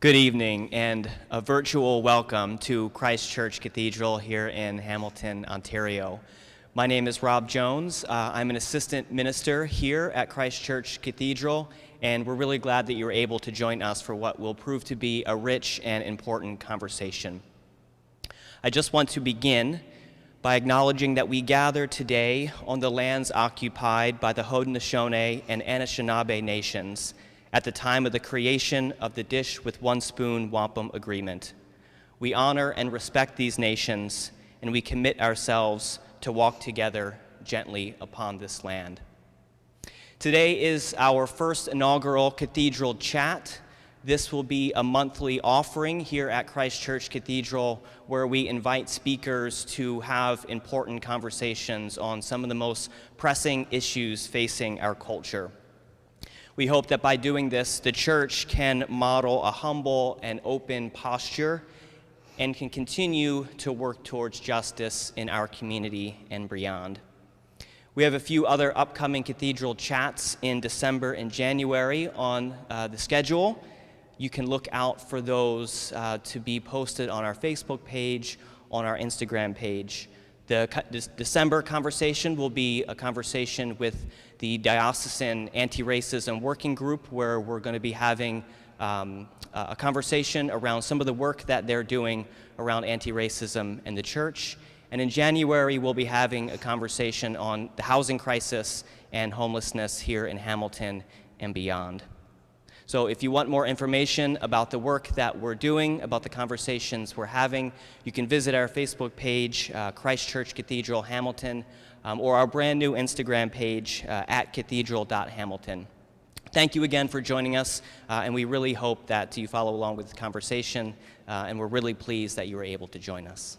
Good evening and a virtual welcome to Christ Church Cathedral here in Hamilton, Ontario. My name is Rob Jones. I'm an assistant minister here at Christ Church Cathedral, and we're really glad that you're able to join us for what will prove to be a rich and important conversation. I just want to begin by acknowledging that we gather today on the lands occupied by the Haudenosaunee and Anishinaabe nations at the time of the creation of the Dish with One Spoon Wampum Agreement. We honor and respect these nations, and we commit ourselves to walk together gently upon this land. Today is our first inaugural Cathedral Chat. This will be a monthly offering here at Christ Church Cathedral where we invite speakers to have important conversations on some of the most pressing issues facing our culture. We hope that by doing this, the church can model a humble and open posture and can continue to work towards justice in our community and beyond. We have a few other upcoming Cathedral Chats in December and January on the schedule. You can look out for those to be posted on our Facebook page, on our Instagram page. The December conversation will be a conversation with the Diocesan Anti-Racism Working Group, where we're going to be having a conversation around some of the work that they're doing around anti-racism in the church. And in January, we'll be having a conversation on the housing crisis and homelessness here in Hamilton and beyond. So if you want more information about the work that we're doing, about the conversations we're having, you can visit our Facebook page, Christ Church Cathedral Hamilton, or our brand new Instagram page at cathedral.hamilton. Thank you again for joining us, and we really hope that you follow along with the conversation, and we're really pleased that you were able to join us.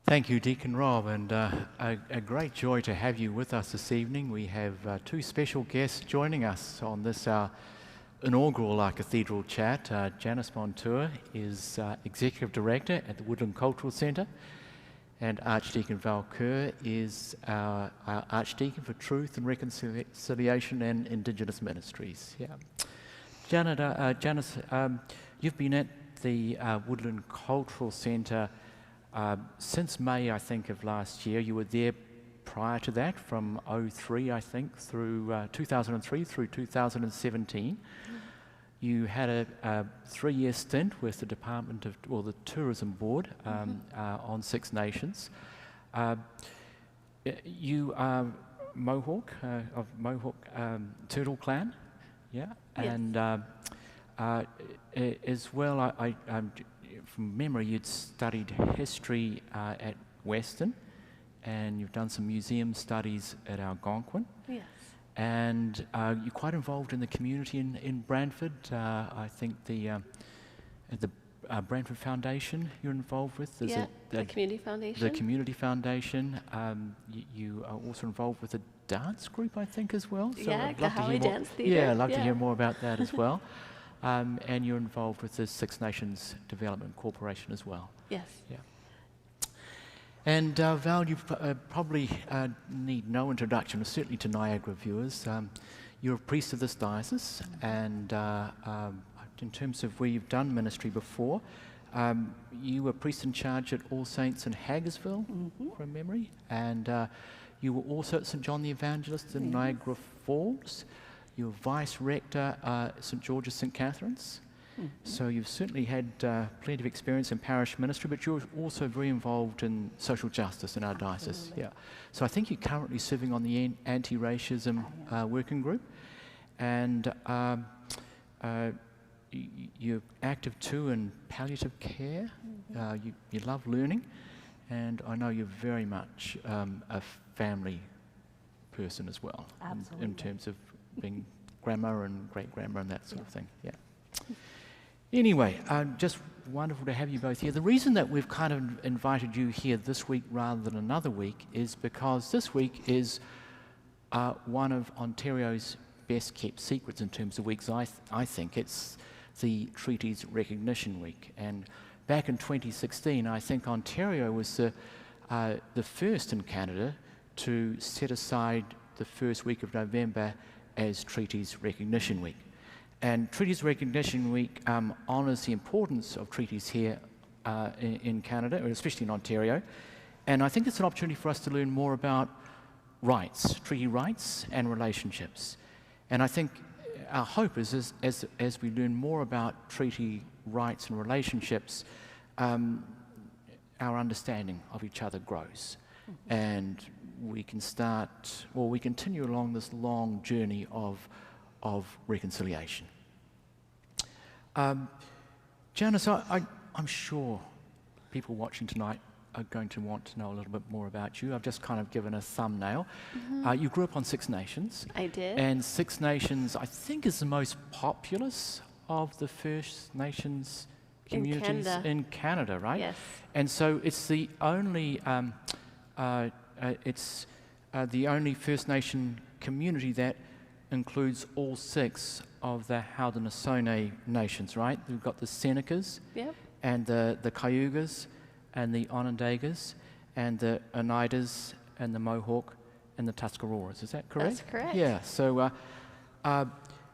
Thank you, Deacon Rob, and a great joy to have you with us this evening. We have two special guests joining us on this inaugural Cathedral Chat. Janis Monture is Executive Director at the Woodland Cultural Centre, and Archdeacon Val Kerr is our Archdeacon for Truth and Reconciliation and Indigenous Ministries. Yeah, Janis, you've been at the Woodland Cultural Centre since May, I think, of last year. You were there prior to that, from 2003, I think, through 2003 through 2017. You had a 3-year stint with the Department of, or the Tourism Board on Six Nations. You are Mohawk, of Mohawk Turtle Clan, yeah? Yes. And as well, from memory, you'd studied history at Western, and you've done some museum studies at Algonquin. Yes. And you're quite involved in the community in Brantford. I think the Brantford Foundation you're involved with. There's the Community Foundation. The Community Foundation. You are also involved with a dance group, I think, as well. So yeah, Kahawi Dance Theatre. Yeah, I'd love to hear more about that as well. And you're involved with the Six Nations Development Corporation as well. Yes. Yeah. And Val, you probably need no introduction, certainly to Niagara viewers. You're a priest of this diocese, and in terms of where you've done ministry before, you were priest in charge at All Saints in Hagersville, from memory, and you were also at St. John the Evangelist in Niagara Falls. You're vice rector at St. George's St. Catherine's. So you've certainly had plenty of experience in parish ministry, but you're also very involved in social justice in our diocese. Yeah. So I think you're currently serving on the anti-racism working group, and you're active too in palliative care. You love learning, and I know you're very much a family person as well. Absolutely. In terms of being grandma and great-grandma and that sort of thing. Yeah. Anyway, just wonderful to have you both here. The reason that we've kind of invited you here this week rather than another week is because this week is one of Ontario's best-kept secrets in terms of weeks. I think it's the Treaties Recognition Week. And back in 2016, I think Ontario was the first in Canada to set aside the first week of November as Treaties Recognition Week. And Treaties Recognition Week honours the importance of treaties here in Canada, or especially in Ontario. And I think it's an opportunity for us to learn more about rights, treaty rights and relationships. And I think our hope is as we learn more about treaty rights and relationships, our understanding of each other grows. And we can we continue along this long journey of reconciliation. Janis, I'm sure people watching tonight are going to want to know a little bit more about you. I've just kind of given a thumbnail. You grew up on Six Nations. I did. And Six Nations, I think, is the most populous of the First Nations communities in Canada, right? Yes. And so it's the only First Nation community that includes all six of the Haudenosaunee nations, right? We've got the Senecas, Yep. and the Cayugas, and the Onondagas, and the Oneidas, and the Mohawk, and the Tuscaroras. Is that correct? That's correct. Yeah. So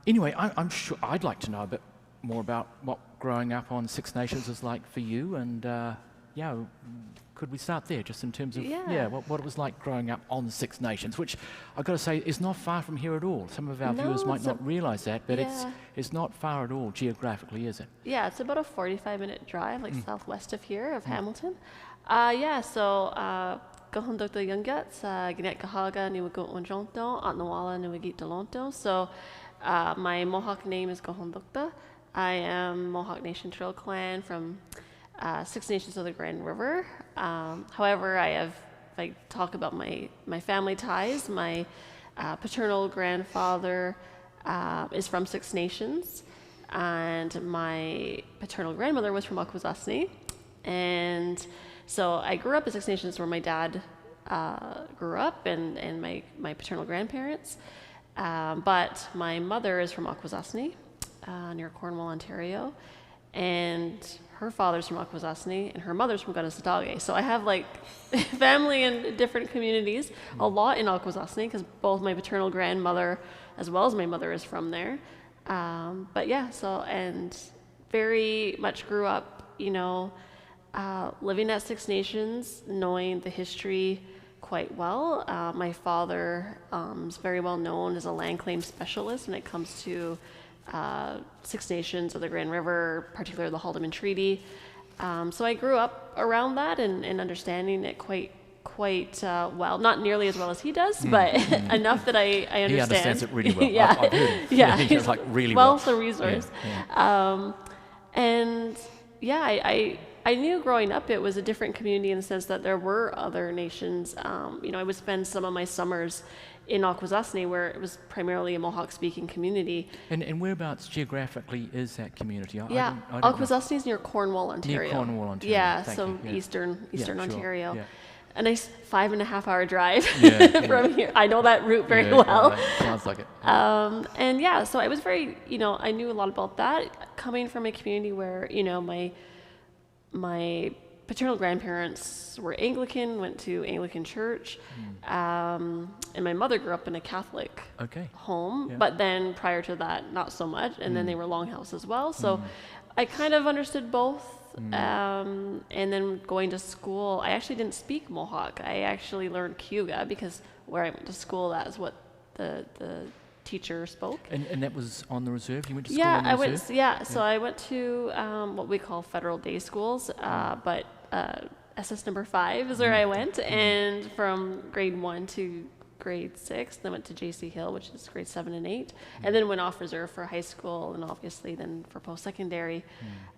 anyway, I'm sure I'd like to know a bit more about what growing up on Six Nations is like for you, and could we start there, just in terms of what it was like growing up on the Six Nations, which I've got to say is not far from here at all. Some of our viewers might not realise that, but it's not far at all geographically, is it? Yeah, it's about a 45-minute drive, like southwest of here, of Hamilton. So Gahundok the Yungats, Gnet Kahaga, Niwagot Wanjonto, Atnawala, Niwagit Delonto. So my Mohawk name is Gahundokta. I am Mohawk Nation Trail Clan from Six Nations of the Grand River. However, if I talk about my family ties, my paternal grandfather is from Six Nations, and my paternal grandmother was from Akwesasne. And so I grew up in Six Nations where my dad grew up and my paternal grandparents. But my mother is from Akwesasne, near Cornwall, Ontario. And her father's from Akwesasne, and her mother's from Kanesatake. So I have like family in different communities, a lot in Akwesasne, because both my paternal grandmother as well as my mother is from there. And very much grew up, living at Six Nations, knowing the history quite well. My father is very well known as a land claim specialist when it comes to Six Nations of the Grand River, particularly the Haldeman Treaty. So I grew up around that and understanding it quite well. Not nearly as well as he does, but enough that I understand. He understands it really well. Yeah. I've heard him. Yeah, he's like really well. Wealth of resource. I knew growing up it was a different community in the sense that there were other nations. I would spend some of my summers in Akwesasne, where it was primarily a Mohawk-speaking community. And whereabouts geographically is that community? Akwesasne is near Cornwall, Ontario. Near Cornwall, Ontario. Yeah, Thank so you. eastern Sure. Ontario. Yeah. A nice 5.5-hour drive from here. I know that route very well. Sounds like it. So I was very, I knew a lot about that, coming from a community where, my paternal grandparents were Anglican, went to Anglican church, and my mother grew up in a Catholic home, but then prior to that, not so much, and then they were Longhouse as well, so I kind of understood both, and then going to school, I actually didn't speak Mohawk. I actually learned Cayuga, because where I went to school, that's what the teacher spoke. And that was on the reserve? You went to school on the reserve? So I went to what we call federal day schools, but SS number 5 is where I went, and from grade 1 to grade 6, then went to JC Hill, which is grade 7 and 8, and then went off reserve for high school, and obviously then for post-secondary.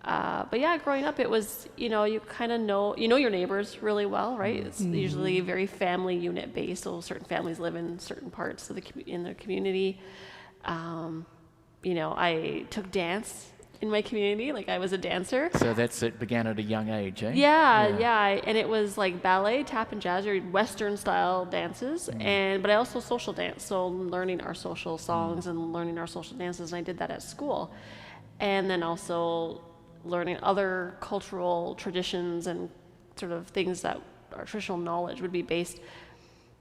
Growing up, it was, you kind of know your neighbors really well, right? It's usually very family unit based, so certain families live in certain parts of in their community. I took dance in my community, like I was a dancer. So it began at a young age, eh? Yeah, and it was like ballet, tap and jazz, or Western style dances, but I also social dance, so learning our social songs and learning our social dances, and I did that at school. And then also learning other cultural traditions and sort of things that our traditional knowledge would be based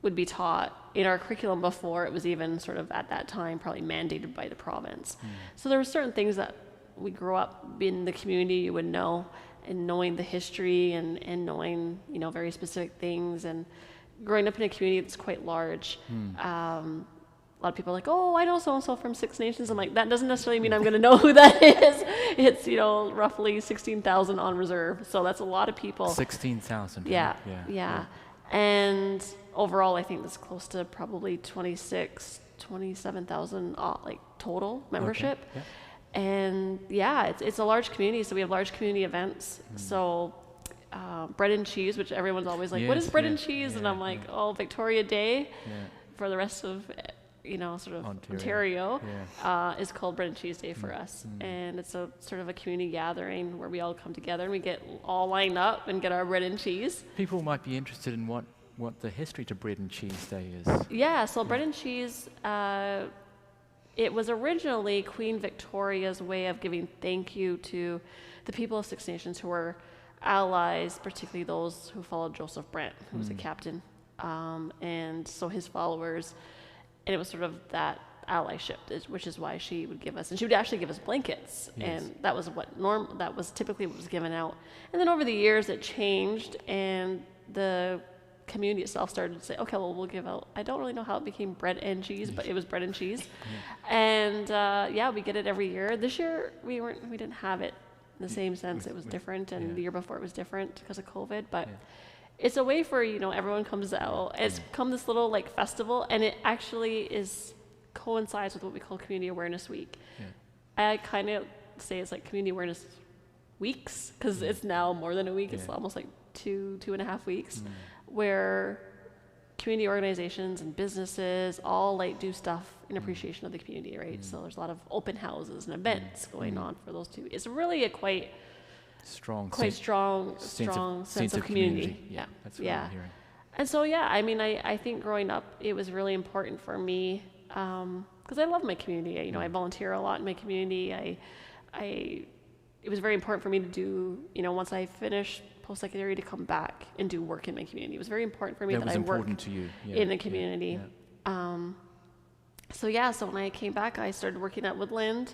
would be taught in our curriculum before it was even sort of at that time probably mandated by the province. So there were certain things that we grew up in the community you would know, and knowing the history and knowing, you know, very specific things, and growing up in a community that's quite large. A lot of people are like, oh, I know so-and-so from Six Nations. I'm like, that doesn't necessarily mean I'm going to know who that is. It's, you know, roughly 16,000 on reserve. So that's a lot of people. 16,000. Yeah. And overall, I think that's close to probably 27,000 like total membership. Okay. Yeah. And yeah, it's a large community. So we have large community events. So bread and cheese, which everyone's always like, what is bread and cheese? And I'm like, oh, Victoria Day for the rest of, you know, sort of Ontario is called Bread and Cheese Day for us. And it's a sort of a community gathering where we all come together and we get all lined up and get our bread and cheese. People might be interested in what the history to Bread and Cheese Day is. Yeah, so bread and cheese, it was originally Queen Victoria's way of giving thank you to the people of Six Nations who were allies, particularly those who followed Joseph Brant, who was a captain, and so his followers. And it was sort of that allyship, which is why she would give us, and she would actually give us blankets, and that was that was typically what was given out. And then over the years it changed, and the community itself started to say, okay, well, we'll give out, I don't really know how it became bread and cheese, but it was bread and cheese. And we get it every year. This year we didn't have it in the same sense. It was different, and the year before it was different because of COVID, but it's a way for, you know, everyone comes out. It's become this little like festival, and it actually coincides with what we call Community Awareness Week. I kind of say it's like Community Awareness Weeks, because it's now more than a week. It's almost like 2.5 weeks, where community organizations and businesses all like do stuff in appreciation of the community, right? So there's a lot of open houses and events going on for those two. It's really a quite strong sense of community. Yeah, that's what I'm hearing. And so I mean, I think growing up it was really important for me because I love my community. You know, I volunteer a lot in my community. It was very important for me to do, you know, once I finished post-secondary, to come back and do work in my community. It was very important for me that I work in the community. So when I came back, I started working at Woodland.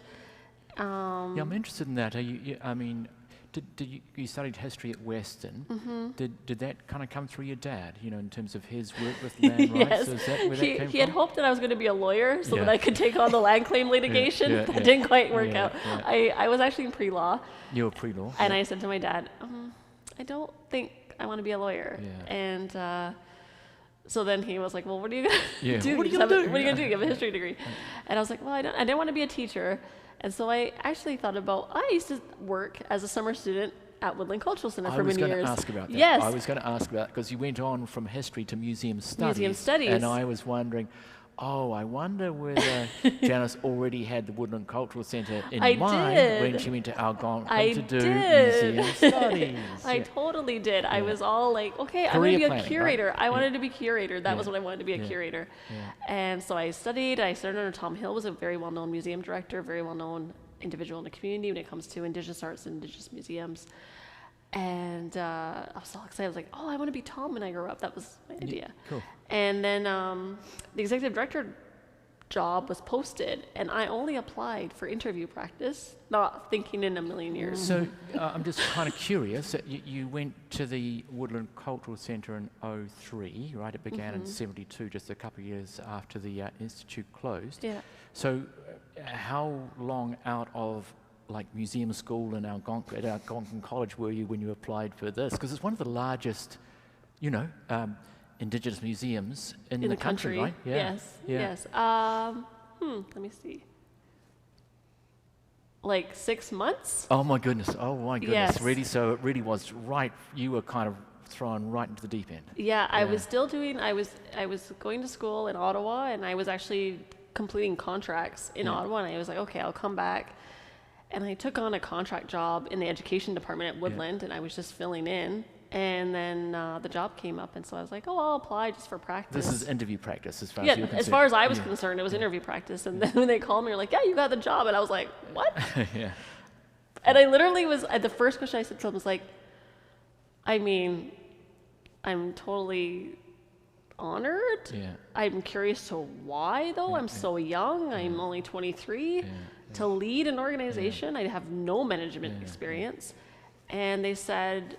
I'm interested in that. I mean, did you studied history at Western? Did that kind of come through your dad? You know, in terms of his work with land rights. So is that where that came from? He had hoped that I was going to be a lawyer so that I could take on the land claim litigation. That didn't quite work out. I was actually in pre-law. You were pre-law. And I said to my dad, I don't think I want to be a lawyer. And so then he was like, well, what are you going to do? What are you going to do? What are you going to do? You have a history degree. And I was like, well, I didn't want to be a teacher. And so I actually thought about, I used to work as a summer student at Woodland Cultural Center for many years. I was going to ask about that. Yes. I was going to ask about, because you went on from history to museum studies. Museum studies. And I was wondering, I wonder whether Janis already had the Woodland Cultural Centre in mind when she went to Algonquin to do museum studies. I totally did. I was all like, okay, I'm going to be a curator. Right? I wanted to be curator. That was what I wanted to be, a curator. And so I started under Tom Hill, was a very well-known museum director, very well-known individual in the community when it comes to Indigenous arts and Indigenous museums. And I was so excited. I was like, I want to be Tom when I grow up. That was my idea. Cool. And then the executive director job was posted, and I only applied for interview practice, not thinking in a million years. So I'm just kind of curious. You went to the Woodland Cultural Centre in 2003, right? It began in 72, just a couple of years after the institute closed. Yeah. So how long out of like museum school in at Algonquin College were you when you applied for this? Because it's one of the largest, Indigenous museums in the country, right? Yes. Let me see. Like 6 months? Oh my goodness! Yes. Really? So it really was right. You were kind of thrown right into the deep end. Yeah, I was still doing. I was going to school in Ottawa, and I was actually completing contracts in Ottawa. And I was like, okay, I'll come back. And I took on a contract job in the education department at Woodland, and I was just filling in. And then the job came up, and so I was like, I'll apply just for practice. This is interview practice as far as you're concerned. As far as I was concerned, it was interview practice. And then when they called me, they were like, you got the job. And I was like, what? And I literally was, the first question I said to them was like, I mean, I'm totally honored. Yeah. I'm curious to why, though. I'm so young. I'm only 23. To lead an organization, I have no management experience. And they said,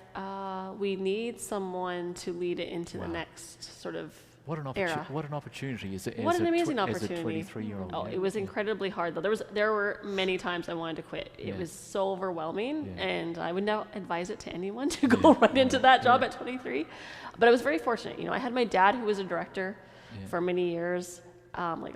we need someone to lead it into the next sort of era. What an opportunity is it? What an amazing opportunity. As a 23-year-old. Oh, it was incredibly hard, though. There were many times I wanted to quit. It was so overwhelming, and I would not advise it to anyone to go right into that job at 23. But I was very fortunate. I had my dad, who was a director for many years, like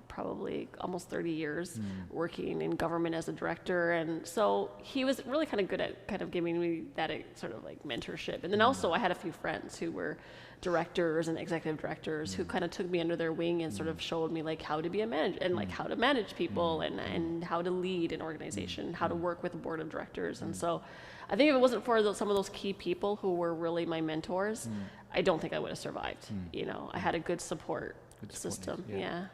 probably almost 30 years working in government as a director. And so he was really kind of good at kind of giving me that sort of like mentorship. And then also I had a few friends who were directors and executive directors who kind of took me under their wing and sort of showed me like how to be a manager and like how to manage people and how to lead an organization, how to work with a board of directors. And so I think if it wasn't for some of those key people who were really my mentors, I don't think I would have survived. I had a good support system. Yeah.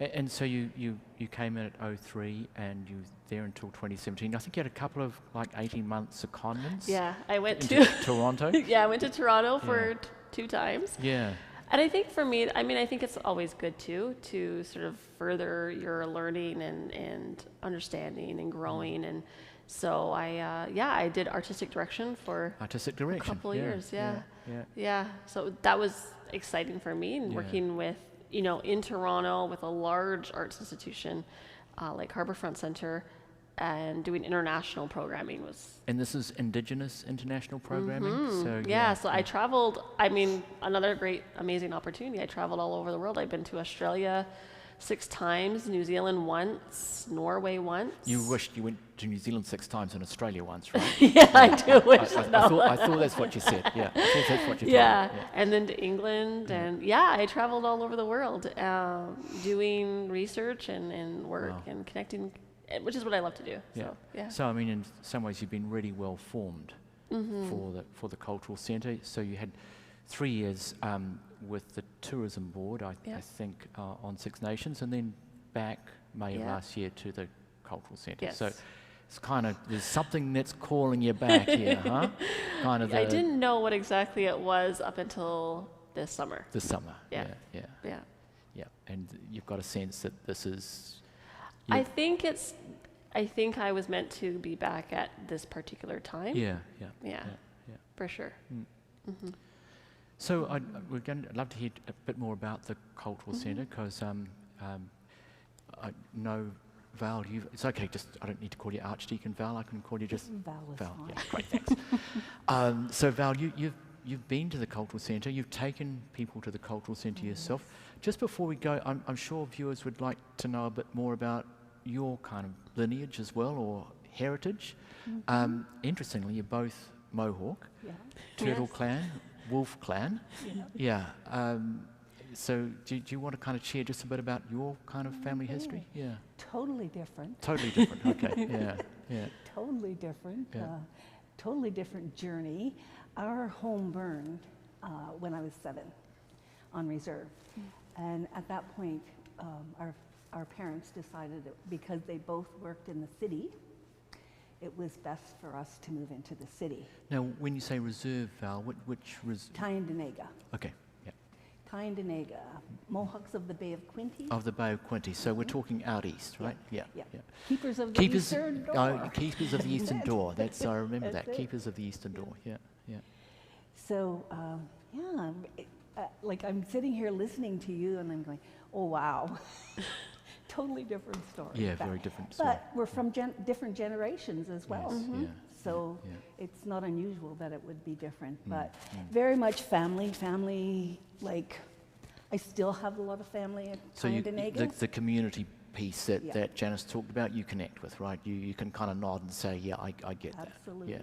And so you came in at 03 and you were there until 2017. I think you had a couple of like 18-month secondments. Yeah, I went to Toronto. Yeah, I went to Toronto for 2 times. Yeah. And I think for me, I think it's always good too to sort of further your learning and understanding and growing. And so I did artistic direction for a couple of years. Yeah. So that was exciting for me, and working with in Toronto with a large arts institution like Harbourfront Centre, and doing international programming was. And this is Indigenous international programming? So So I traveled, another great, amazing opportunity. I traveled all over the world. I've been to Australia 6 times, New Zealand once, Norway once. You wished you went to New Zealand 6 times and Australia once, right? Yeah, I do wish I thought that's what you said. Yeah, I thought that's what you told me. Yeah, and then to England, and I traveled all over the world, doing research and work and connecting, which is what I love to do. So, So in some ways you've been really well formed for the cultural centre. So you had 3 years with the tourism board, I think, on Six Nations, and then back May of last year to the cultural centre. Yes. So it's kind of, there's something that's calling you back here, huh? Kind of. I didn't know what exactly it was up until this summer. This summer. Yeah. And you've got a sense that this is. I think I was meant to be back at this particular time. Yeah. For sure. So I'd love to hear a bit more about the cultural centre, because I know Val, it's okay, I don't need to call you Archdeacon Val, I can call you just Val. Val. Yeah, great, thanks. So Val, you've been to the cultural centre, you've taken people to the cultural centre yourself. Just before we go, I'm sure viewers would like to know a bit more about your kind of lineage as well, or heritage. Interestingly, you're both Mohawk, Turtle Clan, Wolf Clan. So do you want to kind of share just a bit about your kind of family history? Yeah. Totally different. Totally different. Okay. Yeah. Totally different. Yeah. Totally different journey. Our home burned when I was 7 on reserve. And at that point, our parents decided that because they both worked in the city, it was best for us to move into the city. Now, when you say reserve, Val, which reserve? Tyendinaga. Okay, yeah. Tyendinaga, Mohawks of the Bay of Quinte. Of the Bay of Quinte, so we're talking out east, right? Yeah. Keepers of the Eastern Door. Keepers of the Eastern Door, I remember that. Keepers of the Eastern Door, yeah. So, like I'm sitting here listening to you and I'm going, oh wow. Totally different story. Yeah, very different story. But we're from different generations as well. Yes, So it's not unusual that it would be different. But very much family, like I still have a lot of family at Tyendinaga. So the community piece that Janis talked about, you connect with, right? You can kind of nod and say, yeah, I get that. Absolutely.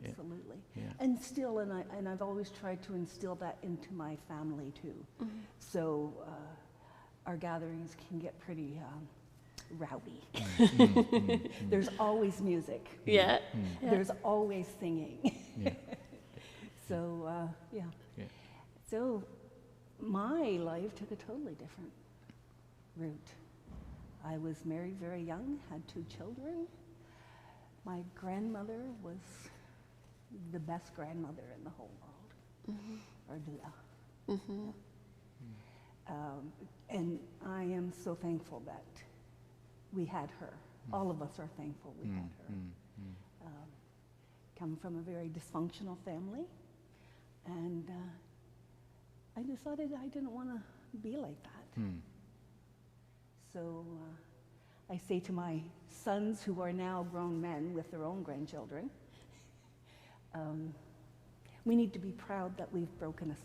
Absolutely. Yeah. And still, and I've always tried to instill that into my family too. So our gatherings can get pretty rowdy. There's always music. There's always singing. So, So my life took a totally different route. I was married very young, had 2 children. My grandmother was the best grandmother in the whole world, Ardua. And I am so thankful that we had her. All of us are thankful we had her. Come from a very dysfunctional family, and I decided I didn't want to be like that. So I say to my sons, who are now grown men with their own grandchildren, we need to be proud that we've broken a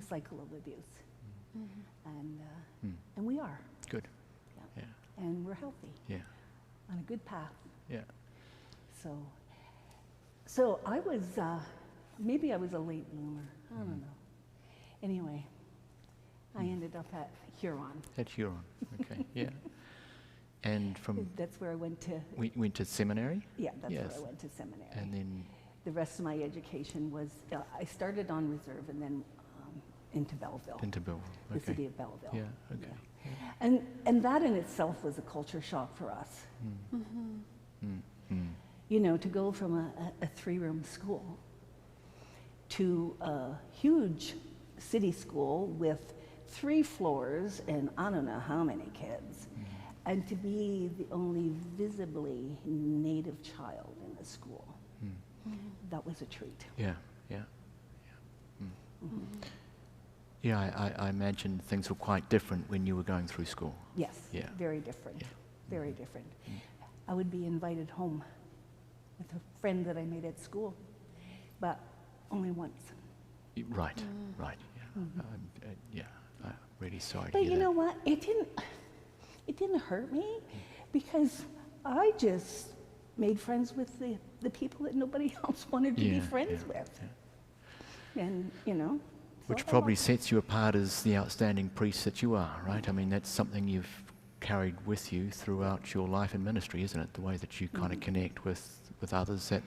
cycle of abuse. And we are. Good. Yeah. And we're healthy. Yeah. On a good path. Yeah. So I was, maybe I was a late bloomer. I don't know. Anyway, I ended up at Huron. At Huron. Okay. Yeah. And from That's where I went to. we went to seminary. Yeah, that's Yes. where I went to seminary. And then The rest of my education was, I started on reserve and then into Belleville. into Belleville. The Okay. city of Belleville. Yeah. Okay. And that in itself was a culture shock for us. Mm. You know, to go from a three-room school to a huge city school with 3 floors and I don't know how many kids, and to be the only visibly native child in the school. That was a treat. Yeah. Yeah. Yeah. I imagine things were quite different when you were going through school. Yes, Yeah. very different, Yeah. very different. I would be invited home with a friend that I made at school, but only once. Right. Right. Yeah. I'm really sorry to But hear you that. know what? It didn't hurt me because I just made friends with the people that nobody else wanted to be Yeah, friends yeah, with. And, you know. Which so I probably wa- sets you apart as the outstanding priest that you are, right? I mean, that's something you've carried with you throughout your life in ministry, isn't it? The way that you kind of connect with others that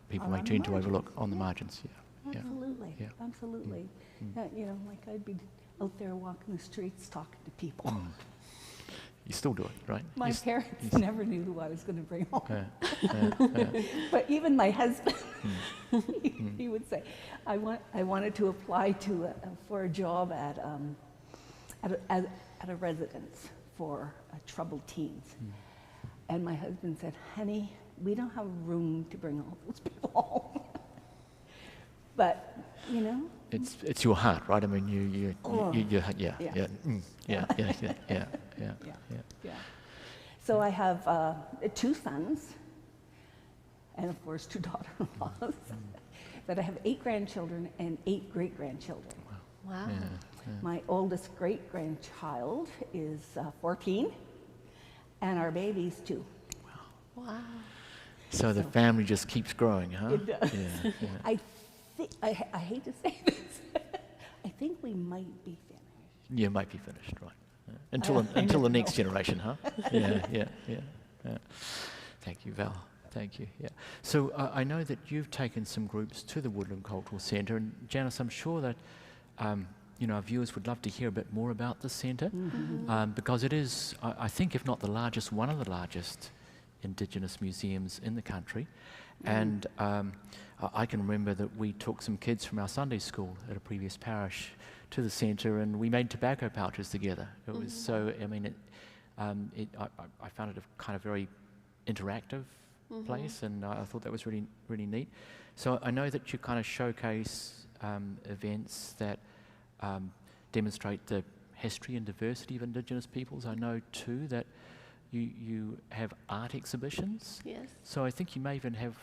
people On may the tend to margins, overlook on the yeah. margins. Yeah. Absolutely, Yeah. absolutely. You know, like I'd be out there walking the streets talking to people. You still do it, right? My You s- parents never knew who I was going to bring home. yeah. But even my husband, he would say, I wanted to apply for a job at a residence for troubled teens. And my husband said, honey, we don't have room to bring all those people home. But, you know, It's your heart, right? I mean, you Yeah. yeah. yeah. So I have 2 sons, and of course 2 daughter-in-laws. But I have 8 grandchildren and 8 great-grandchildren. Wow. My oldest great-grandchild is 14, and our baby's 2. Wow. So the family just keeps growing, huh? It does. Yeah. I hate to say this, I think we might be finished. You might be finished, right? Yeah. I Until the don't next know. generation, huh? Yeah. Thank you, Val. Thank you. Yeah. So I know that you've taken some groups to the Woodland Cultural Centre, and Janis, I'm sure that our viewers would love to hear a bit more about the centre, because it is, I think, if not the largest, one of the largest Indigenous museums in the country. And I can remember that we took some kids from our Sunday school at a previous parish to the centre, and we made tobacco pouches together. It was so, I mean, I found it a kind of very interactive place, and I thought that was really, really neat. So I know that you kind of showcase events that demonstrate the history and diversity of Indigenous peoples. I know too that you have art exhibitions. Yes. So I think you may even have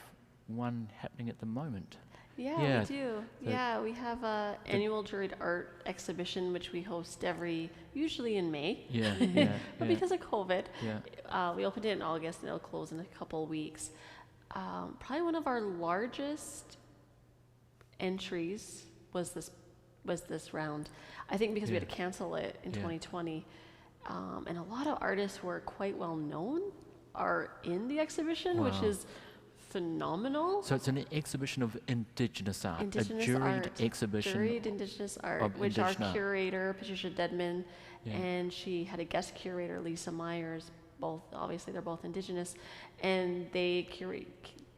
one happening at the moment. Yeah, Yeah, we do. Yeah, we have an annual juried art exhibition, which we host usually in May. Yeah, But because of COVID, yeah. we opened it in August and it'll close in a couple weeks. Probably one of our largest entries was this round. I think because we had to cancel it in 2020. And a lot of artists who are quite well known are in the exhibition, which is phenomenal. So it's an exhibition of Indigenous art, Indigenous a juried art, exhibition. Juried Indigenous art, of which Indigenous our art. curator, Patricia Dedman, Yeah. and she had a guest curator, Lisa Myers, both, obviously they're both Indigenous, and they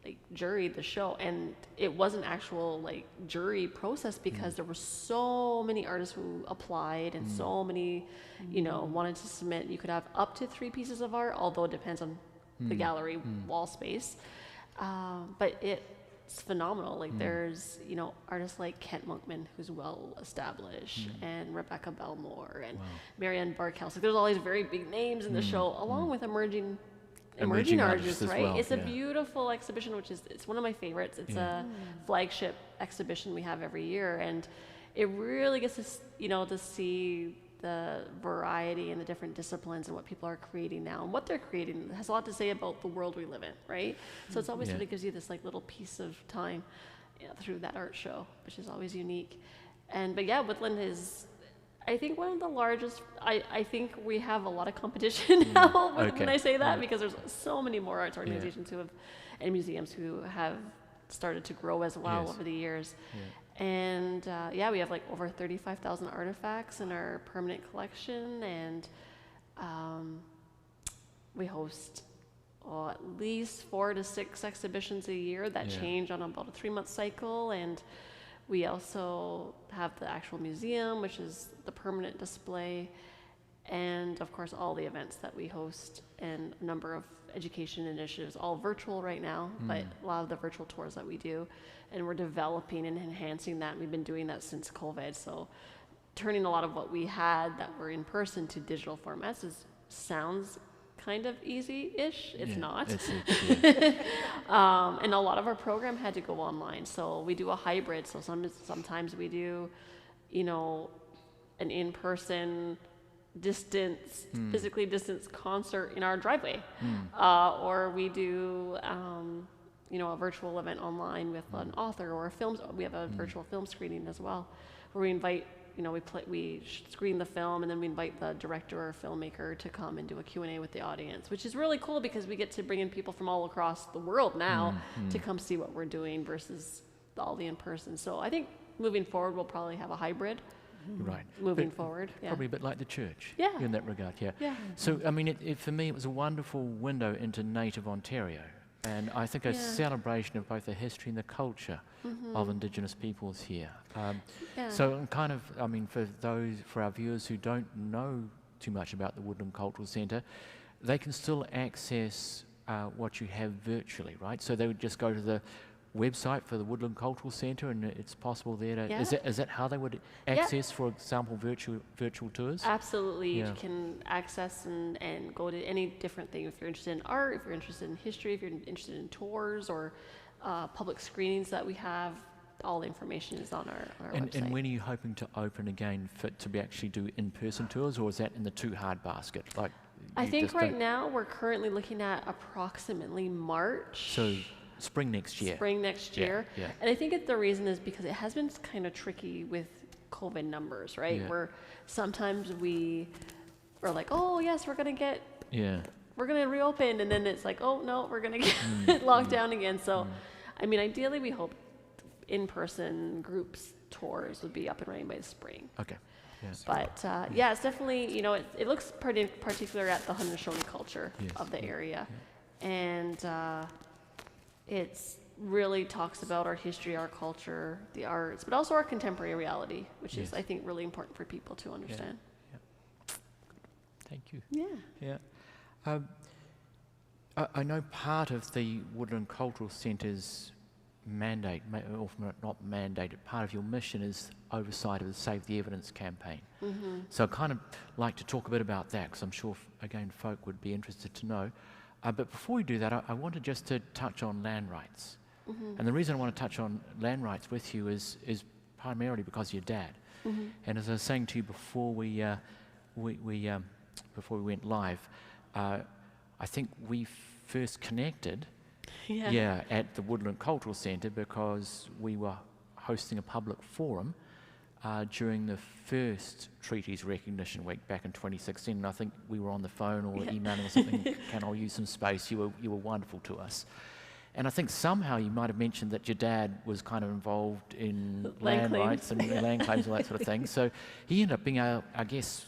like juried the show, and it was an actual like jury process because there were so many artists who applied and so many, you know, wanted to submit. You could have up to 3 pieces of art, although it depends on the gallery wall space. But it's phenomenal. Like there's, you know, artists like Kent Monkman, who's well established, and Rebecca Belmore and Marianne Barkhouse. Like there's all these very big names in the show, along with emerging artists, right? Well, it's a beautiful exhibition, it's one of my favorites. It's a flagship exhibition we have every year, and it really gets to, you know, to see the variety and the different disciplines and what people are creating now and what they're creating. It has a lot to say about the world we live in, right? So it's always sort of gives you this like little piece of time, you know, through that art show, which is always unique. But yeah, Woodland is, I think, one of the largest. I think we have a lot of competition now when I say that, because there's so many more arts organizations who have, and museums who have started to grow as well over the years. And we have like over 35,000 artifacts in our permanent collection, and we host at least 4 to 6 exhibitions a year that change on about a 3-month cycle. And we also have the actual museum, which is the permanent display, and of course all the events that we host and a number of education initiatives, all virtual right now, but a lot of the virtual tours that we do, and we're developing and enhancing that. We've been doing that since COVID, so turning a lot of what we had that were in person to digital formats sounds kind of easy-ish. It's not. And a lot of our program had to go online, so we do a hybrid. So sometimes we do, you know, an in-person physically distanced concert in our driveway, or we do, you know, a virtual event online with an author or a film. We have a virtual film screening as well, where we invite, you know, we screen the film, and then we invite the director or filmmaker to come and do a Q&A with the audience, which is really cool because we get to bring in people from all across the world now to come see what we're doing versus all the in-person. So I think moving forward, we'll probably have a hybrid. Right. Moving forward. Probably a bit like the church. Yeah. In that regard, Yeah. So, I mean, for me, it was a wonderful window into native Ontario. And I think a celebration of both the history and the culture of Indigenous peoples here. So I'm kind of, I mean, for our viewers who don't know too much about the Woodland Cultural Centre, they can still access what you have virtually, right? So they would just go to the website for the Woodland Cultural Centre, and it's possible there to, is that how they would access, for example, virtual tours? Absolutely. You can access and go to any different thing. If you're interested in art, if you're interested in history, if you're interested in tours or public screenings that we have, all the information is on our website. And when are you hoping to open again to actually do in-person tours, or is that in the too hard basket? Like, I think right now we're currently looking at approximately March. So spring next year. And I think the reason is because it has been kind of tricky with COVID numbers, right? Where sometimes we are like, oh yes, we're gonna reopen, and then it's like, oh no, we're gonna get locked down again. So I mean, ideally we hope in-person groups tours would be up and running by the spring. Okay. But it's definitely, you know, it looks pretty particular at the Haudenosaunee culture of the area. And it's really talks about our history, our culture, the arts, but also our contemporary reality, which is, I think, really important for people to understand. Thank you. Yeah. I know part of the Woodland Cultural Centre's mandate, or not mandated, part of your mission is oversight of the Save the Evidence campaign. So I'd kind of like to talk a bit about that, because I'm sure, again, folk would be interested to know. But before we do that, I wanted just to touch on land rights. And the reason I want to touch on land rights with you is primarily because of your dad. And as I was saying to you before we went live, I think we first connected at the Woodland Cultural Centre because we were hosting a public forum during the first Treaties Recognition Week back in 2016. And I think we were on the phone or emailing or something, can I use some space? You were wonderful to us. And I think somehow you might have mentioned that your dad was kind of involved in land rights and land claims and all that sort of thing. So he ended up being our guest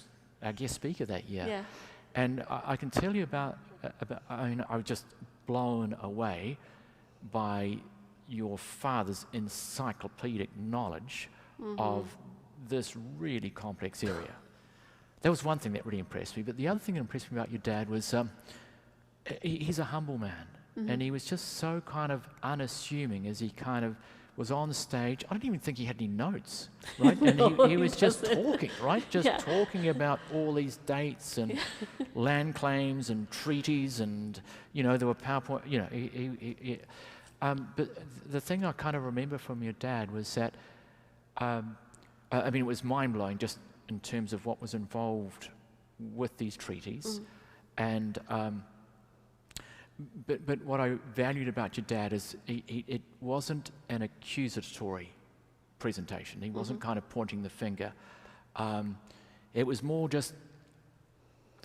speaker that year. Yeah. And I can tell you about I mean, I was just blown away by your father's encyclopedic knowledge of this really complex area. That was one thing that really impressed me. But the other thing that impressed me about your dad was he's a humble man. And he was just so kind of unassuming as he kind of was on the stage. I don't even think he had any notes, right? And No, he was just doesn't. talking, right? Just Yeah. talking about all these dates and land claims and treaties and, there were PowerPoint, but the thing I kind of remember from your dad was that, it was mind-blowing just in terms of what was involved with these treaties. And but what I valued about your dad is it wasn't an accusatory presentation. He wasn't kind of pointing the finger. It was more just,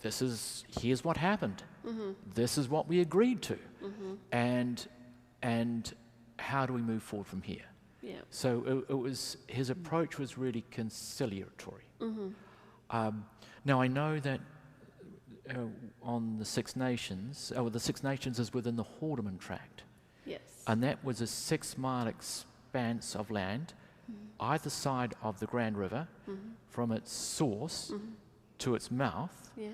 here's what happened. This is what we agreed to. And how do we move forward from here? Yeah. So his approach was really conciliatory. Now I know that on the Six Nations, the Six Nations is within the Haldeman Tract, Yes. and that was a 6-mile expanse of land either side of the Grand River from its source to its mouth, Yeah.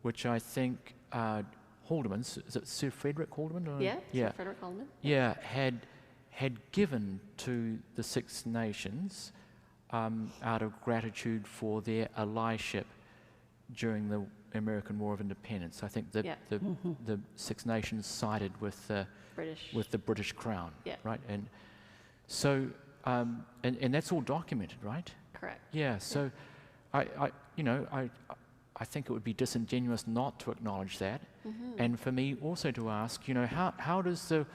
which I think Haldeman's, is it Sir Frederick Haldeman? Yeah. Yeah. Sir Frederick Coleman. Yeah, had given to the Six Nations out of gratitude for their allyship during the American War of Independence. I think the Six Nations sided with the British Crown, Yeah. right? And so, and that's all documented, right? Correct. Yeah. So, I think it would be disingenuous not to acknowledge that, and for me also to ask, how does the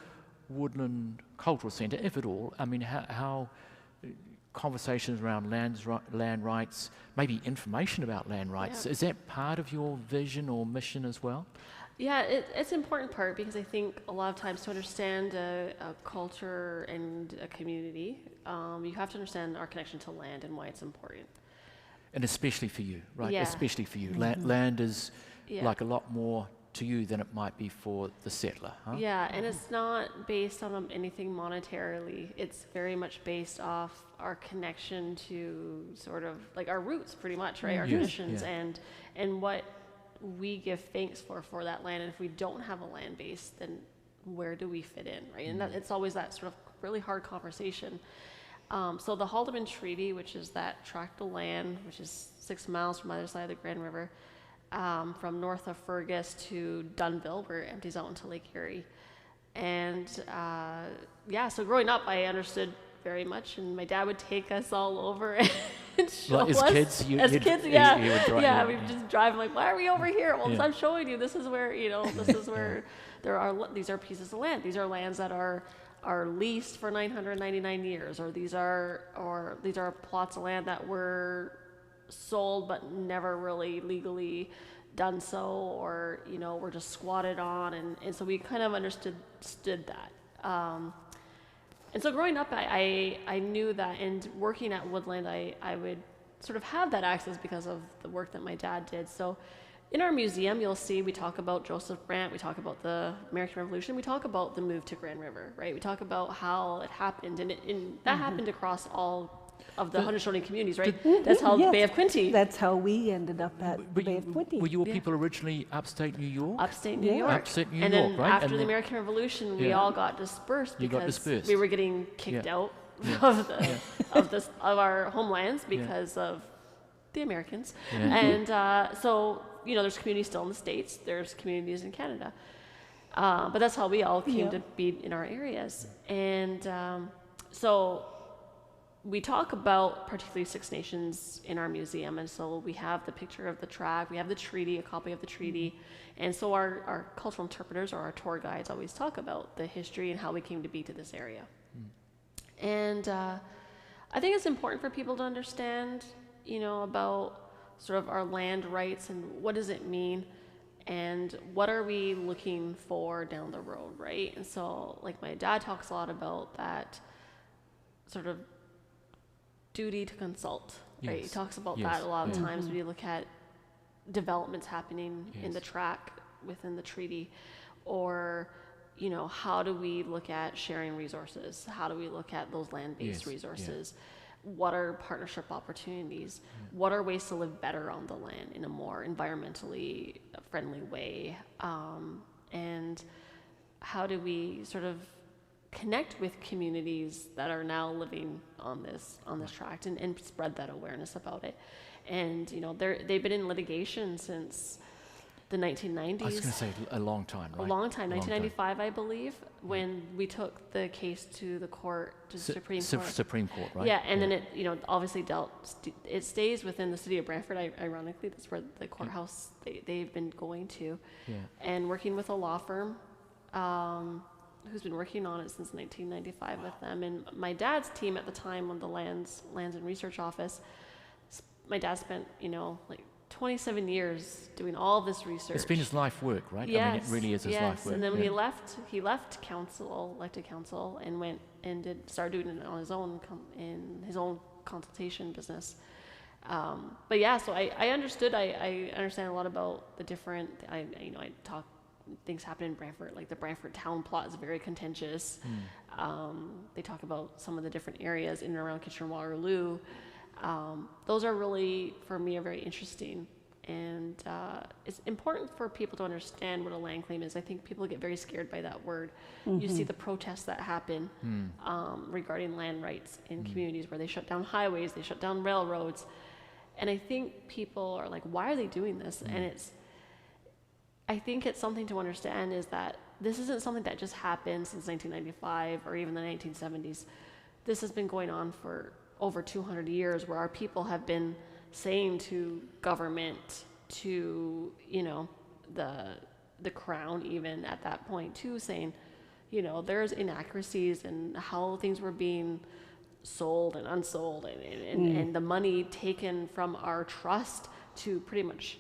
Woodland Cultural Centre, if at all, how conversations around land rights, maybe information about land rights, is that part of your vision or mission as well? Yeah, it's an important part because I think a lot of times to understand a culture and a community, you have to understand our connection to land and why it's important. And especially for you, right? Yeah. Especially for you. Land is Yeah. like a lot more to you than it might be for the settler, huh? Yeah, and it's not based on anything monetarily. It's very much based off our connection to sort of like our roots, pretty much, right? Our Yes, traditions yeah. and what we give thanks for that land. And if we don't have a land base, then where do we fit in, right? And that, it's always that sort of really hard conversation. So the Haldeman Treaty, which is that tract of land, which is 6 miles from either side of the Grand River, from north of Fergus to Dunville, where it empties out into Lake Erie. And so growing up, I understood very much, and my dad would take us all over and show As us. kids, He would drive, we'd just drive, like, why are we over here? Well, I'm showing you, this is where, this is where these are pieces of land. These are lands that are leased for 999 years, or these are plots of land that were sold but never really legally done so, or were just squatted on, and so we kind of understood that. And so growing up, I knew that, and working at Woodland, I would sort of have that access because of the work that my dad did. So in our museum, you'll see we talk about Joseph Brant, we talk about the American Revolution, we talk about the move to Grand River, right? We talk about how it happened, and that happened across all of the Haudenosaunee communities, right? That's how the Bay of Quinte. That's how we ended up at the Bay of Quinte. Were your people originally upstate New York? Upstate New Yeah. York. Upstate New and York, then right? after And the then- American Revolution, we Yeah. all got dispersed You got because dispersed. we were getting kicked Yeah. out Yeah. of our homelands because of the Americans. Yeah. And so there's communities still in the States. There's communities in Canada. But that's how we all came Yeah. to be in our areas. And so we talk about particularly Six Nations in our museum, and so we have the picture of the tract, we have the treaty, a copy of the treaty, and so our cultural interpreters or our tour guides always talk about the history and how we came to be to this area. And I think it's important for people to understand, about sort of our land rights and what does it mean, and what are we looking for down the road, right? And so, like, my dad talks a lot about that sort of duty to consult, right? He Yes. talks about Yes. that a lot of Yeah. times when you look at developments happening in the Yes. tract within the treaty, or how do we look at sharing resources? How do we look at those land-based Yes, yeah. resources? What are partnership opportunities? What are ways to live better on the land in a more environmentally friendly way? And how do we sort of connect with communities that are now living on this tract and spread that awareness about it? And they've been in litigation since the 1990s. I was going to say a long time, right? A long time, A long 1995, I believe, when we took the case to the court, to the Supreme Court. Supreme Court, right? Yeah, and then it, obviously it stays within the city of Brantford. Ironically, that's where the courthouse they've been going to, and working with a law firm, who's been working on it since 1995 with them. And my dad's team at the time on the Lands and Research Office, my dad spent, like 27 years doing all this research. It's been his life work, right? Yes, I mean, it really is his life work. And then when he left elected council, and went and started doing it on his own in his own consultation business. But yeah, so I understood. I understand a lot about the different. I talk. Things happen in Brantford, like the Brantford town plot is very contentious. They talk about some of the different areas in and around Kitchener-Waterloo. Those are really, for me, are very interesting. And it's important for people to understand what a land claim is. I think people get very scared by that word. You see the protests that happen regarding land rights in communities where they shut down highways, they shut down railroads. And I think people are like, why are they doing this? And I think it's something to understand is that this isn't something that just happened since 1995 or even the 1970s. This has been going on for over 200 years, where our people have been saying to government, to the crown, even at that point too, saying, there's inaccuracies in how things were being sold and unsold, and the money taken from our trust to pretty much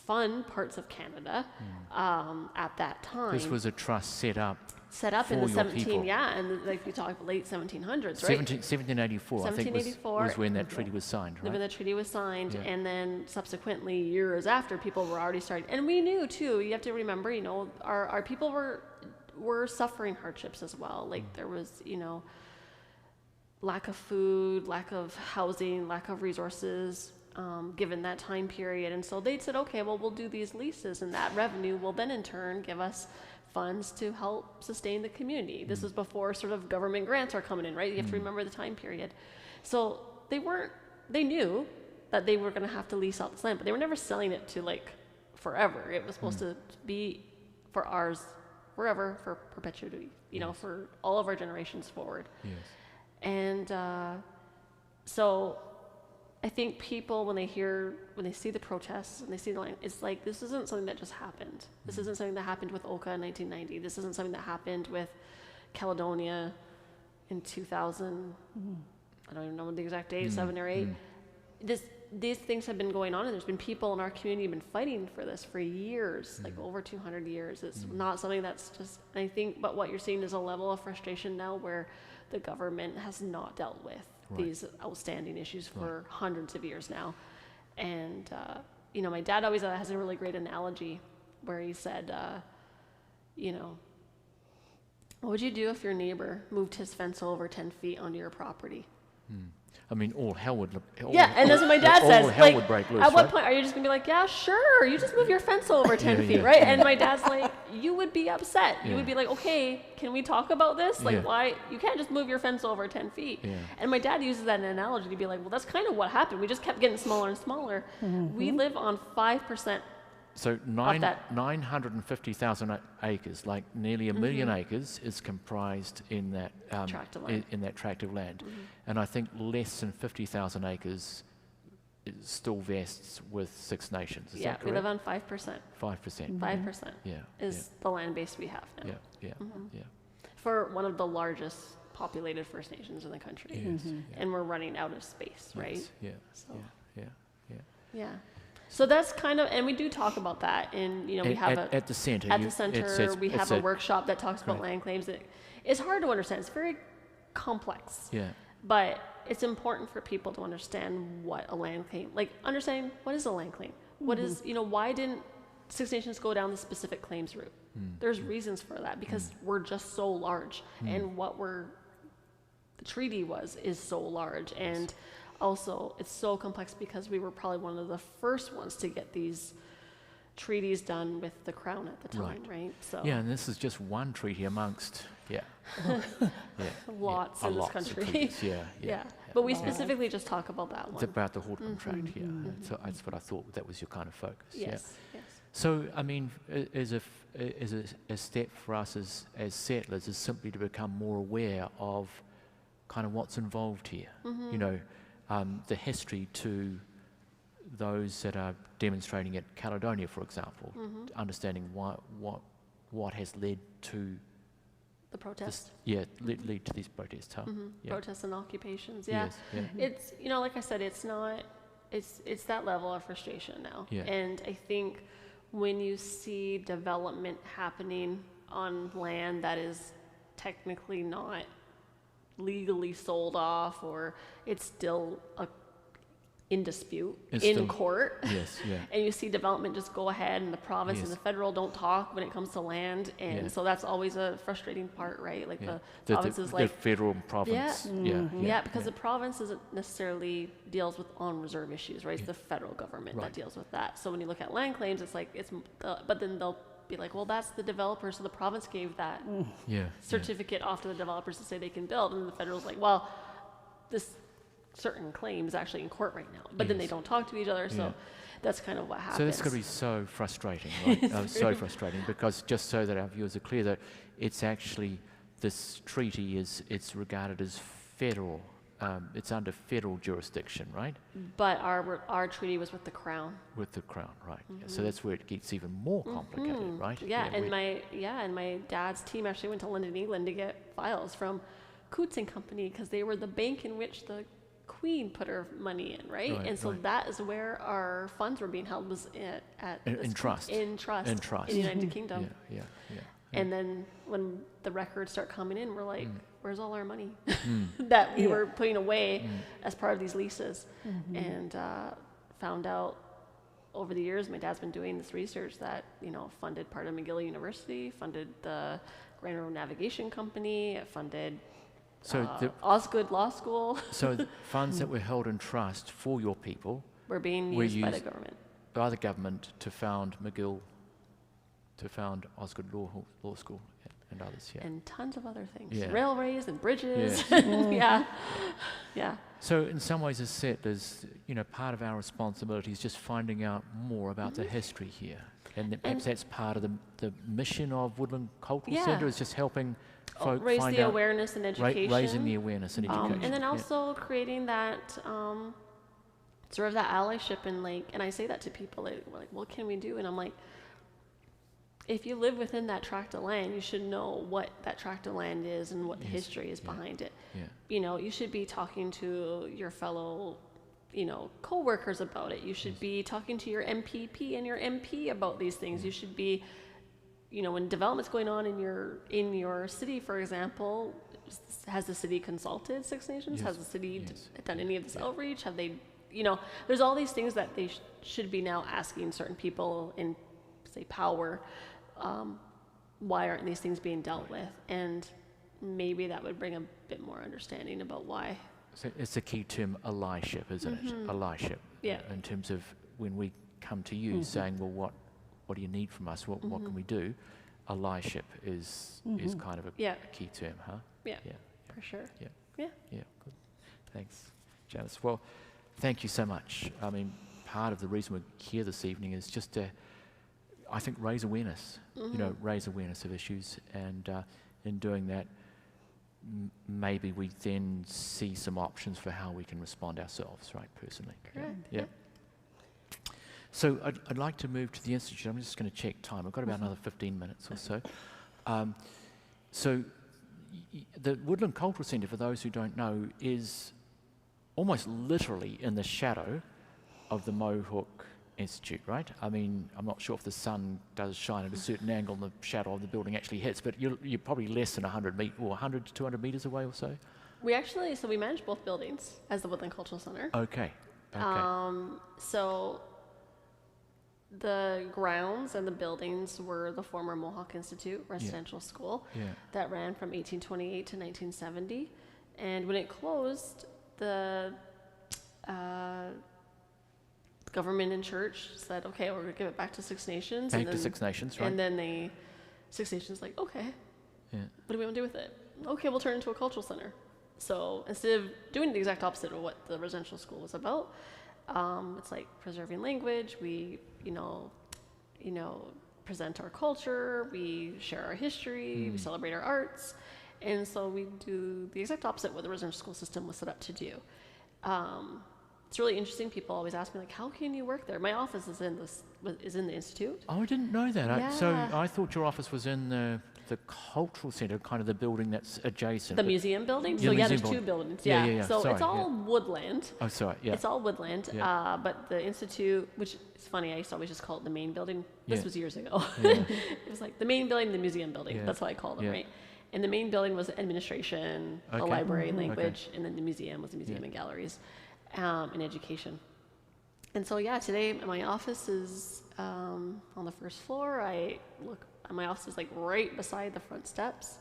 fund parts of Canada at that time. This was a trust set up in the people. and like you talk late 1700s, right? 1784, I think was when that treaty was signed, right? When the treaty was signed, and then subsequently years after, people were already starting, and we knew too. You have to remember, our people were suffering hardships as well. Like there was, lack of food, lack of housing, lack of resources. Given that time period. And so they said, okay, well, we'll do these leases, and that revenue will then in turn give us funds to help sustain the community. This is before sort of government grants are coming in, right? You have to remember the time period. So they knew that they were going to have to lease out this land, but they were never selling it to like forever. It was supposed to be for ours forever, for perpetuity, for all of our generations forward. Yes. And so I think people, when they see the protests and they see the land, it's like, this isn't something that just happened. This isn't something that happened with Oka in 1990. This isn't something that happened with Caledonia in 2000. I don't even know the exact date, 7 or 8. These things have been going on, and there's been people in our community who've been fighting for this for years, like over 200 years. It's not something that's just, I think, but what you're seeing is a level of frustration now where the government has not dealt with these outstanding issues for hundreds of years now. And, my dad always has a really great analogy where he said, what would you do if your neighbor moved his fence over 10 feet onto your property? I mean, all hell would... and that's what my dad says. All hell would break loose, at what point are you just going to be like, yeah, sure, you just move your fence over 10 feet, right? And my dad's like, you would be upset. You would be like, okay, can we talk about this? Like, why? You can't just move your fence over 10 feet. And my dad uses that analogy to be like, well, that's kind of what happened. We just kept getting smaller and smaller. We live on 5%. So 950,000 acres, like nearly a million acres, is comprised in that tract of land. And I think less than 50,000 acres still vests with Six Nations. Is that correct? We live on 5%. 5%. 5% is the land base we have now. Yeah. For one of the largest populated First Nations in the country. And we're running out of space, right? Yeah. So that's kind of, and we do talk about that, and we have at the center. We have a workshop that talks about land claims. It's hard to understand. It's very complex. Yeah. But it's important for people to understand what a land claim, like understanding what is a land claim, what is, why didn't Six Nations go down the specific claims route. There's reasons for that because we're just so large, and the treaty is so large, and also it's so complex because we were probably one of the first ones to get these treaties done with the crown at the time, right? So yeah, and this is just one treaty amongst lots in this country. Treaties, yeah. But we specifically just talk about that It's one. about the Horde contract, So that's what I thought that was your kind of focus. Yes. So, I mean, as a step for us as settlers is simply to become more aware of kind of what's involved here. You know, the history to those that are demonstrating at Caledonia, for example, understanding what has led to The protest. lead to these protests, huh? Protests and occupations, Yes, It's, like I said, it's not, it's that level of frustration now. Yeah. And I think when you see development happening on land that is technically not legally sold off, or it's still in dispute in court. Yes, yeah. And you see development just go ahead, and the province and the federal don't talk when it comes to land, and so that's always a frustrating part, right? Like the province is like the federal province. because the province isn't necessarily deals with on reserve issues, right? It's the federal government that deals with that. So when you look at land claims, it's like but then they'll be like, well, that's the developer, so the province gave that certificate off to the developers to say they can build, and the federal's like, well, this certain claims actually in court right now, but then they don't talk to each other, so that's kind of what happens. So that's going to be so frustrating, right? So frustrating, because just so that our viewers are clear, that it's actually, this treaty it's regarded as federal, it's under federal jurisdiction, right? But our treaty was with the crown. With the crown, right? So that's where it gets even more complicated, right? And my dad's team actually went to London, England to get files from Coutts and Company, because they were the bank in which the Queen put her money in, right? And so that is where our funds were being held, was in trust in the United Kingdom. And then when the records start coming in, we're like, where's all our money that we were putting away as part of these leases? And found out over the years, my dad's been doing this research that, funded part of McGill University, funded the Grand Road Navigation Company, it funded Osgood Law School. So the funds that were held in trust for your people were being used by the government. By the government to found McGill, to found Osgood Law School and others, and tons of other things, railways and bridges. So in some ways, as settlers, part of our responsibility is just finding out more about the history here, and perhaps that's part of the mission of Woodland Cultural Centre, is just helping folk raise find the out, awareness and education, raising the awareness and education, and then also creating that sort of that allyship, and I say that to people, like, what can we do? And I'm like, if you live within that tract of land, you should know what that tract of land is and what the history is behind it. You should be talking to your fellow, co-workers about it. You should be talking to your MPP and your MP about these things. You should be, when development's going on in your city, for example, has the city consulted Six Nations? Has the city done any of this outreach? Have they, there's all these things that they should be now asking certain people in, say, power. Why aren't these things being dealt with? And maybe that would bring a bit more understanding about why. So it's a key term, allyship, isn't it? Allyship. In terms of when we come to you saying, well, what do you need from us? What can we do? Allyship is kind of a key term, huh? Yeah, for sure. Yeah, good. Thanks, Janis. Well, thank you so much. I mean, part of the reason we're here this evening is just to, I think, raise awareness, raise awareness of issues, and in doing that, maybe we then see some options for how we can respond ourselves, right, personally. Correct. Yeah. So I'd like to move to the Institute. I'm just going to check time. I've got about another 15 minutes or so. So the Woodland Cultural Centre, for those who don't know, is almost literally in the shadow of the Mohawk Institute, right? I mean, I'm not sure if the sun does shine at a certain angle and the shadow of the building actually hits, but you're probably less than 100 to 200 metres away or so. We manage both buildings as the Woodland Cultural Centre. Okay. So the grounds and the buildings were the former Mohawk Institute residential school that ran from 1828 to 1970. And when it closed, the government and church said, okay, we're going to give it back to Six Nations. Back to Six Nations, right? And then Six Nations like, okay, Yeah. what do we want to do with it? Okay, we'll turn it into a cultural center. So instead of doing the exact opposite of what the residential school was about, it's like preserving language. We, present our culture. We share our history. We celebrate our arts, and so we do the exact opposite of what the residential school system was set up to do. It's really interesting. People always ask me, like, how can you work there? My office is in the institute. Oh, I didn't know that. So Yeah. I thought your office was in the cultural centre, kind of the building that's adjacent. The museum building? Yeah, So museum there's building. two buildings. Yeah. So Sorry, it's all woodland. Oh, sorry. Yeah. It's all woodland. Yeah. But the institute, which is funny, I used to always just call it the main building. This Yeah. was years ago. Yeah. It was like the main building, the museum building. Yeah. That's what I called them, Yeah. right? And the main building was administration, a Okay. library, Okay. language, and then the museum was the museum and galleries, and education. And so, today my office is on the first floor. My office is like right beside the front steps.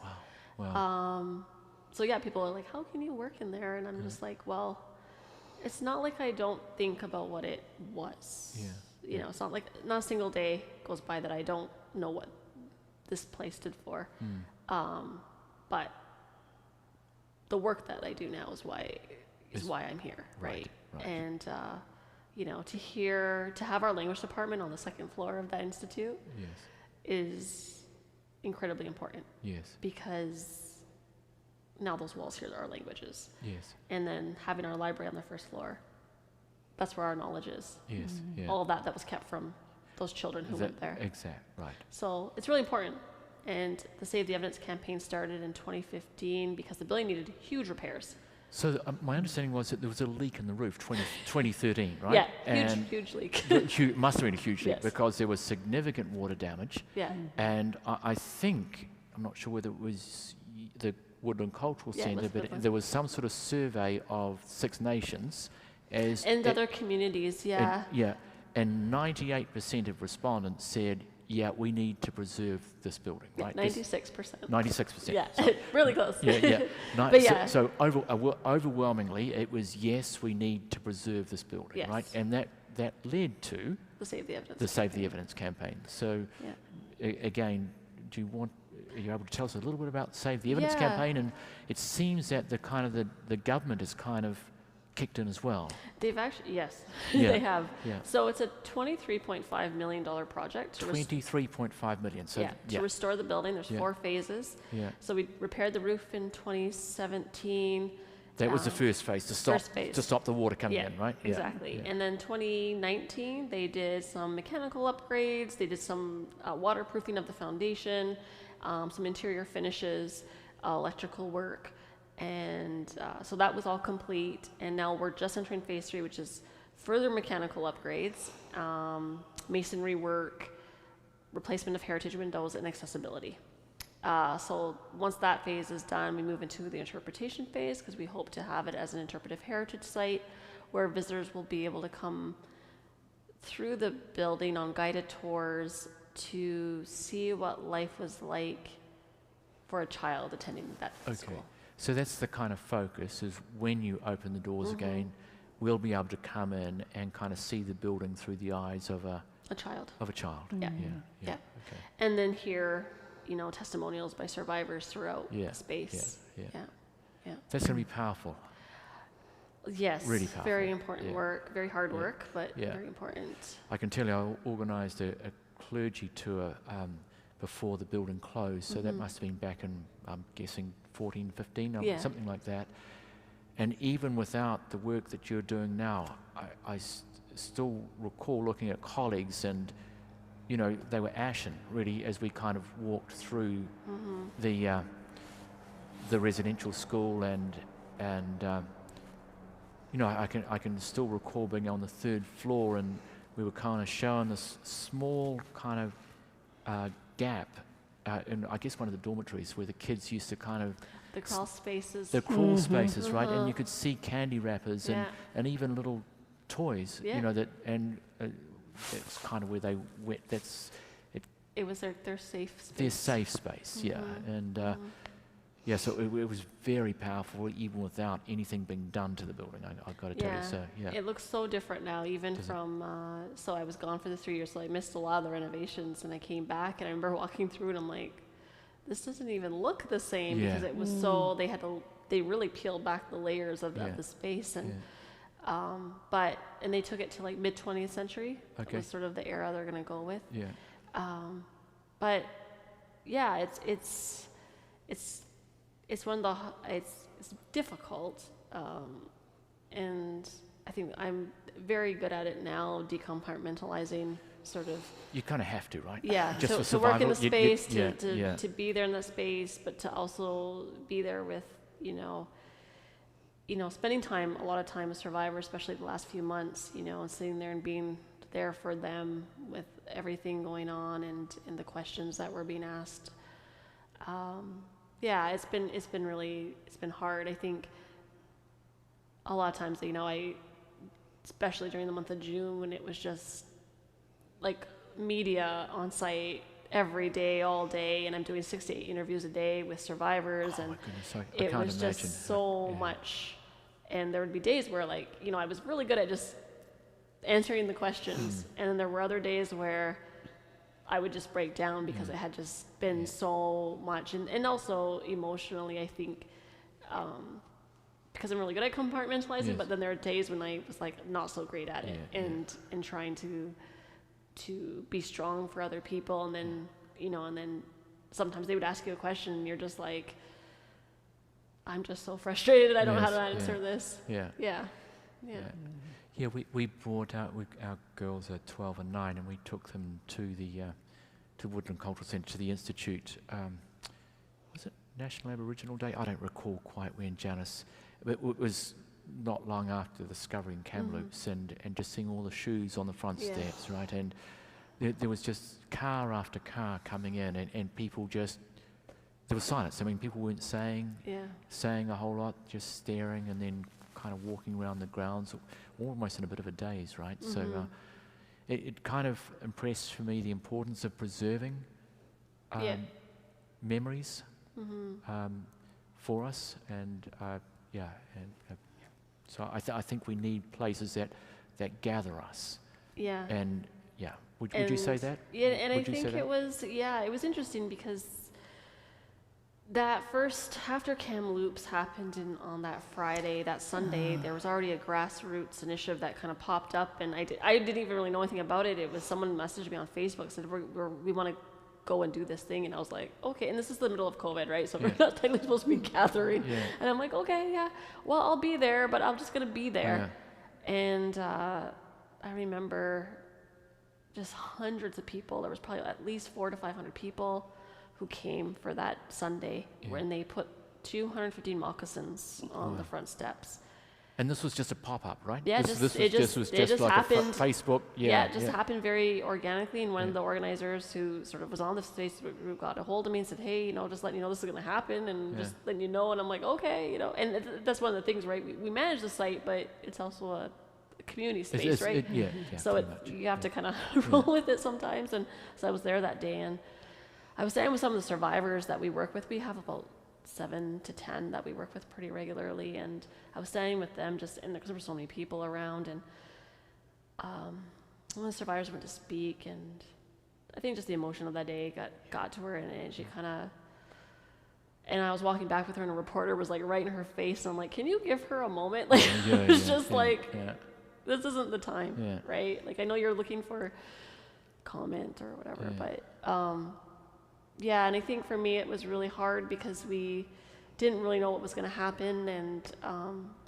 Wow. So people are like, how can you work in there? And I'm just like, well, it's not like I don't think about what it was. Yeah. It's not like not a single day goes by that I don't know what this place stood for. But the work that I do now is why I'm here, right? And to have our language department on the second floor of that institute is incredibly important. Yes. Because now those walls here are our languages. Yes. And then having our library on the first floor, that's where our knowledge is. Yes. Yeah. All of that was kept from those children who went there. Exact. Right. So it's really important. And the Save the Evidence campaign started in 2015 because the building needed huge repairs. So my understanding was that there was a leak in the roof, 2013, right? Yeah, And huge leak. must have been a huge leak Yes. because there was significant water damage. Yeah. And I think, I'm not sure whether it was the Woodland Cultural Yeah, it Centre, was but Woodland. there was some sort of survey of Six Nations as... And other communities, yeah. And 98% of respondents said, we need to preserve this building, right? 96%. 96%. Yeah, So, really close. But so overwhelmingly, it was yes, we need to preserve this building, Yes. right? And that led to The Save the Evidence. the Save the Evidence campaign. So again, are you able to tell us a little bit about Save the Evidence campaign? And it seems that the government has kind of kicked in as well. They've actually, yes, Yeah. they have. Yeah. So it's a $23.5 million project. To 23.5 million. So to restore the building. There's 4 phases. Yeah. So we repaired the roof in 2017. That was the first phase first phase. to stop the water coming in, right? Yeah. Exactly. Yeah. And then 2019, they did some mechanical upgrades. They did some waterproofing of the foundation, some interior finishes, electrical work. And so that was all complete. And now we're just entering phase 3, which is further mechanical upgrades, masonry work, replacement of heritage windows, and accessibility. So once that phase is done, we move into the interpretation phase because we hope to have it as an interpretive heritage site where visitors will be able to come through the building on guided tours to see what life was like for a child attending that school. So that's the kind of focus, is when you open the doors again, we'll be able to come in and kind of see the building through the eyes of a child. Yeah. Yeah. Okay. And then hear, testimonials by survivors throughout Yeah, the space. yeah. That's going to be powerful. Yes. Really powerful. Very important Yeah. work, very hard work, but Yeah. very important. I can tell you, I organised a clergy tour before the building closed, so that must have been back in, I'm guessing, 14, 15, or something like that. And even without the work that you're doing now, I still recall looking at colleagues and, they were ashen, really, as we kind of walked through the residential school and I can still recall being on the 3rd floor, and we were kind of shown this small kind of gap in, I guess, one of the dormitories where the kids used to kind of... The crawl spaces. The crawl spaces, right? And you could see candy wrappers Yeah. and even little toys, Yeah. that, and that's kind of where they went. It was their safe space. Their safe space, yeah. And yeah, so it was very powerful, even without anything being done to the building. I've got to tell you, so yeah. It looks so different now, even from. So I was gone for the 3 years, so I missed a lot of the renovations, and I came back, and I remember walking through, and I'm like, this doesn't even look the same because it was so they really peeled back the layers of the space, and and they took it to like mid 20th century. That was sort of the era they're going to go with. Yeah. But yeah, it's one of the it's difficult, and I think I'm very good at it now, decompartmentalizing, sort of. You kind of have to, right? Yeah, just to work in the space, to to be there in the space, but to also be there with spending a lot of time with survivors, especially the last few months, and sitting there and being there for them with everything going on and the questions that were being asked. It's been hard. I think a lot of times, especially during the month of June, when it was just like media on site every day, all day, and I'm doing 6 to 8 interviews a day with survivers, and my goodness, I it can't was imagine. just so much. And there would be days where, I was really good at just answering the questions, and then there were other days where I would just break down because it had just been so much, and also emotionally, I think, because I'm really good at compartmentalizing, but then there are days when I was not so great at it, and trying to be strong for other people, and then and then sometimes they would ask you a question, and you're just like, I'm just so frustrated, I don't know how to answer this. Yeah, we brought out our girls are 12 and 9, and we took them to the to Woodland Cultural Centre, to the Institute. Was it National Aboriginal Day? I don't recall quite when, Janis. But it was not long after discovering Kamloops, and just seeing all the shoes on the front steps, right? And there was just car after car coming in, and people just, there was silence. I mean, people weren't saying a whole lot, just staring, and then kind of walking around the grounds, almost in a bit of a daze, right? So it kind of impressed for me the importance of preserving memories for us, and so I think we need places that gather us. Yeah. And would you say that? Yeah, and I think it was interesting because that first, after Kamloops happened on that Friday, that Sunday, there was already a grassroots initiative that kind of popped up, and I didn't even really know anything about it. It was someone messaged me on Facebook, said we want to go and do this thing, and I was like, okay. And this is the middle of COVID, right? So we're not technically supposed to be gathering. And I'm like, okay, well, I'll be there, but I'm just gonna be there. And I remember just hundreds of people. There was probably at least 400 to 500 people who came for that Sunday, when they put 250 moccasins on the front steps. And this was just a pop-up, right? Yeah, it just like happened. A Facebook. It just happened very organically, and one of the organizers who sort of was on this Facebook group got a hold of me and said, hey, just letting you know this is going to happen, and just letting you know. And I'm like, okay, and that's one of the things, right? We manage the site, but it's also a community space, right? So you have to kind of roll with it sometimes. And so I was there that day, and I was staying with some of the survivors that we work with. We have about 7 to 10 that we work with pretty regularly, and I was staying with them because there were so many people around, and one of the survivors went to speak, and I think just the emotion of that day got to her, and she kind of, and I was walking back with her, and a reporter was right in her face, and I'm like, can you give her a moment? This isn't the time, right? I know you're looking for comment or whatever, but and I think for me it was really hard because we didn't really know what was going to happen, and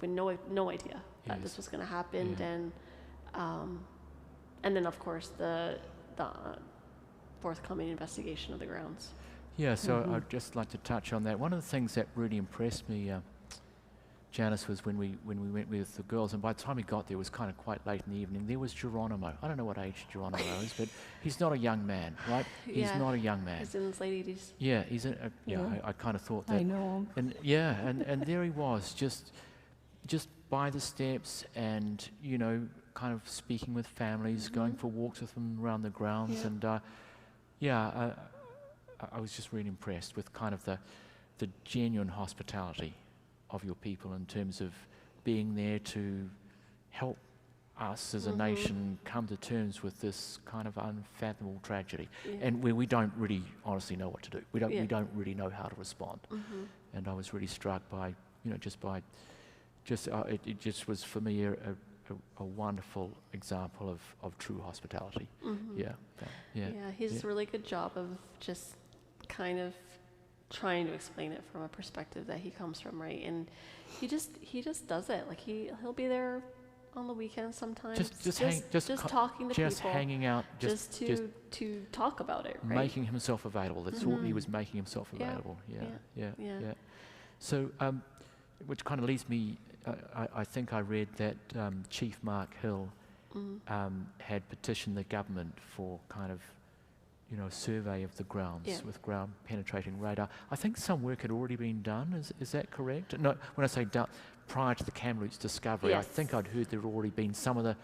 we had no idea that this was going to happen, and then of course the forthcoming investigation of the grounds. Yeah, so I'd just like to touch on that. One of the things that really impressed me, Janis, was when we went with the girls, and by the time we got there, it was kind of quite late in the evening. There was Geronimo. I don't know what age Geronimo is, but he's not a young man, right? He's not a young man. He's in his late 80s. Yeah, I kind of thought that. I know him. And there he was, just by the steps, and kind of speaking with families, going for walks with them around the grounds, and I was just really impressed with kind of the genuine hospitality of your people in terms of being there to help us as a nation come to terms with this kind of unfathomable tragedy, and where we don't really honestly know what to do. We don't really know how to respond. And I was really struck by, it just was for me a wonderful example of true hospitality. He does a really good job of just kind of trying to explain it from a perspective that he comes from, right? And he just does it. Like he'll be there on the weekends sometimes, just talking to just people, hanging out, just to talk about it, right? Making himself available. That's what he was making himself available. Yeah. So, which kind of leads me. I think I read that Chief Mark Hill had petitioned the government for kind of, a survey of the grounds with ground penetrating radar. I think some work had already been done. Is that correct? No, when I say done, prior to the Kamloops discovery, I think I'd heard there had already been some of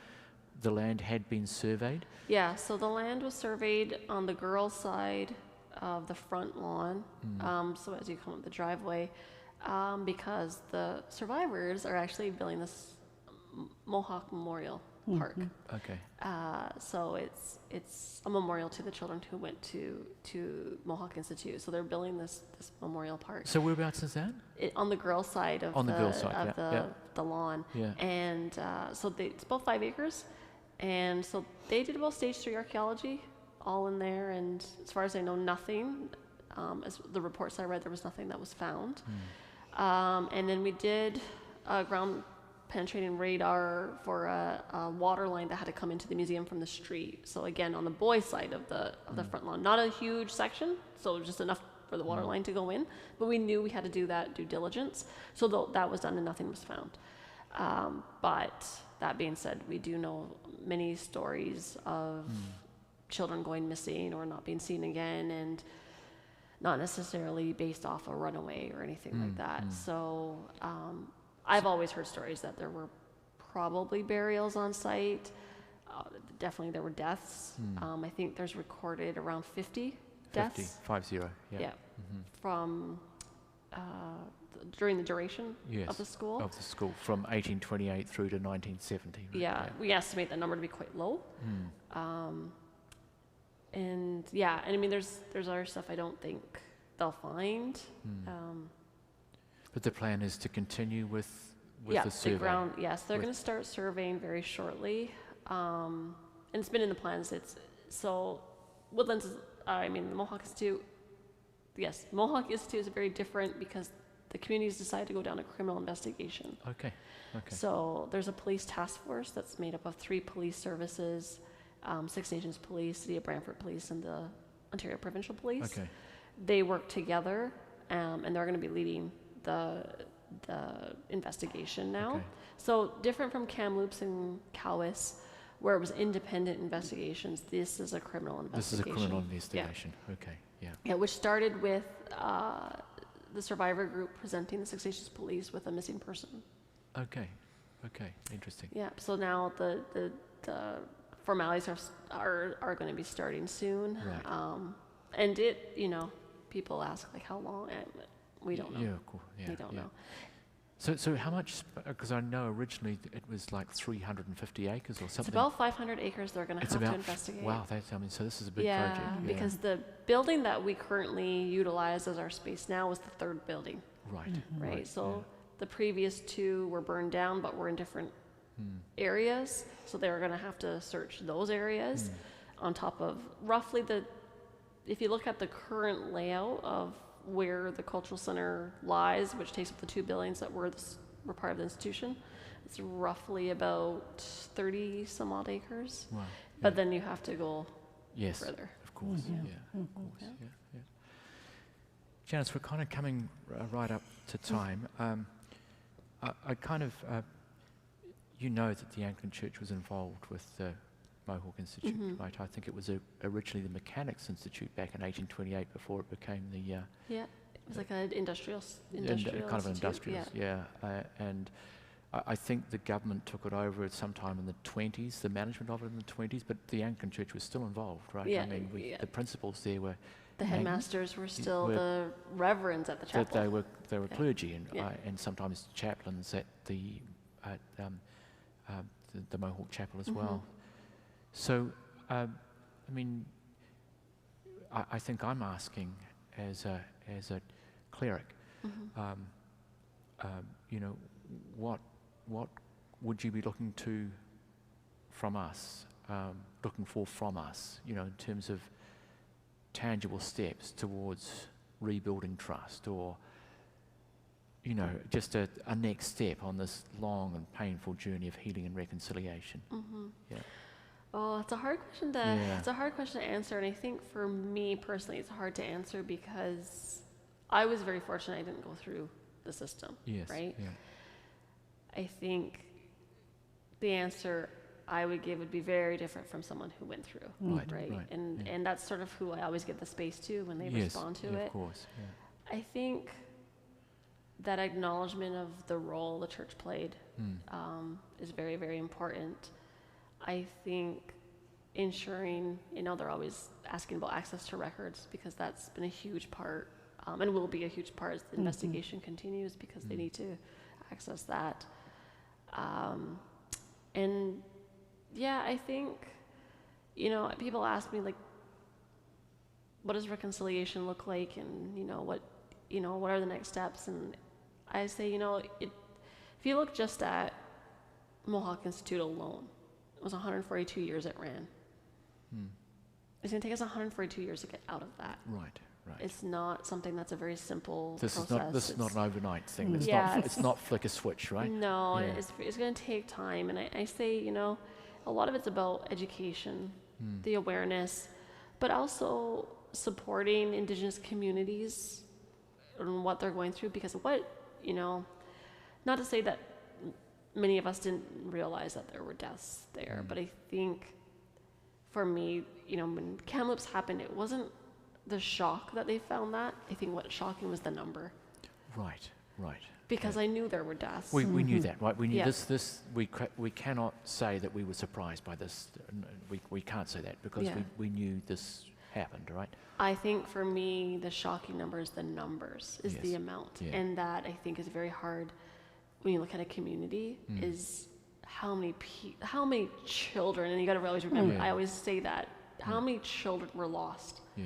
the land had been surveyed. Yeah, so the land was surveyed on the girls' side of the front lawn. So as you come up the driveway, because the survivors are actually building this Mohawk Memorial Park. Okay. So it's a memorial to the children who went to Mohawk Institute. So they're building this memorial park. So whereabouts is that? On the girls' side of the lawn. Yeah. And so it's about 5 acres. And so they did about stage 3 archaeology, all in there. And as far as I know, nothing. As the reports I read, there was nothing that was found. And then we did ground penetrating radar for a water line that had to come into the museum from the street. So again, on the boys' side of the front lawn, not a huge section, so just enough for the water line to go in. But we knew we had to do that due diligence, so that was done and nothing was found. But that being said, we do know many stories of children going missing or not being seen again, and not necessarily based off a runaway or anything like that. So I've always heard stories that there were probably burials on site. Definitely there were deaths. I think there's recorded around 50 deaths. 50, yeah. From during the duration of the school. Of the school, from 1828 through to 1970. Right? Yeah, we estimate that number to be quite low. And I mean, there's other stuff I don't think they'll find. But the plan is to continue with the survey. Yes, they're going to start surveying very shortly, and it's been in the plans. So Woodlands. The Mohawk Institute. Yes, Mohawk Institute is very different because the communities decided to go down a criminal investigation. Okay. So there's a police task force that's made up of 3 police services. Six Nations Police, City of Brantford Police, and the Ontario Provincial Police. Okay. They work together, and they're going to be leading the investigation now. Okay. So different from Kamloops and Cowes, where it was independent investigations, this is a criminal investigation. This is a criminal investigation. Yeah. Okay. Yeah. Yeah, which started with the survivor group presenting the Six Nations Police with a missing person. Okay. Interesting. Yeah. So now the formalities are going to be starting soon. Right. And people ask like how long, and we don't know. Yeah, of course. Yeah, we don't know. So how much, because I know originally it was like 350 acres or something. It's about 500 acres they're going to have to investigate. Wow, so this is a big project. Yeah, because the building that we currently utilize as our space now is the 3rd building. Right. Right, so the previous 2 were burned down, but were in different areas, so they were going to have to search those areas on top of roughly if you look at the current layout of where the cultural center lies, which takes up the 2 buildings that were part of the institution, it's roughly about 30 some odd acres. Wow. But then you have to go further. Of course. Of course. Yeah. Janis, we're kind of coming right up to time. I kind of that the Anglican Church was involved with the Mohawk Institute, right? I think it was originally the Mechanics Institute back in 1828 before it became the... it was like an industrial kind of an industrial, and I think the government took it over at some time in the 20s, the management of it in the 20s, but the Anglican Church was still involved, right? Yeah, I mean, the principals there were... The headmasters were still were- the reverends at the chapel. They were clergy and sometimes chaplains at the Mohawk Chapel as well. So, I mean, I think I'm asking as a cleric, you know, what would you be looking to from us, looking for from us, you know, in terms of tangible steps towards rebuilding trust, or, you know, just a next step on this long and painful journey of healing and reconciliation? Yeah. Oh, it's a hard question to answer, and I think for me personally, it's hard to answer because I was very fortunate I didn't go through the system. Yes. Right. Yeah. I think the answer I would give would be very different from someone who went through. Right. And that's sort of who I always give the space to when they respond to it. Of course. Yeah. I think that acknowledgement of the role the church played is very, very important. I think ensuring, you know, they're always asking about access to records because that's been a huge part and will be a huge part as the investigation continues because they need to access that. And yeah, I think, you know, people ask me like, what does reconciliation look like? And, what are the next steps? And I say, if you look just at Mohawk Institute alone, it was 142 years it ran. It's going to take us 142 years to get out of that. Right. It's not something that's a very simple process. This is not an overnight thing. It's not flick a switch, right? No, it's going to take time. And I say, a lot of it's about education, the awareness, but also supporting Indigenous communities and what they're going through. Because not to say that many of us didn't realize that there were deaths there, but I think for me, when Kamloops happened, it wasn't the shock that they found that. I think what's shocking was the number. Right. Because I knew there were deaths. We knew that, right? We knew this. We cannot say that we were surprised by this. We can't say that because we knew this happened, right? I think for me, the shocking number is the numbers, is the amount. Yeah. And that I think is very hard when you look at a community, is how many children, and you got to always remember, I always say that, how many children were lost. Yeah.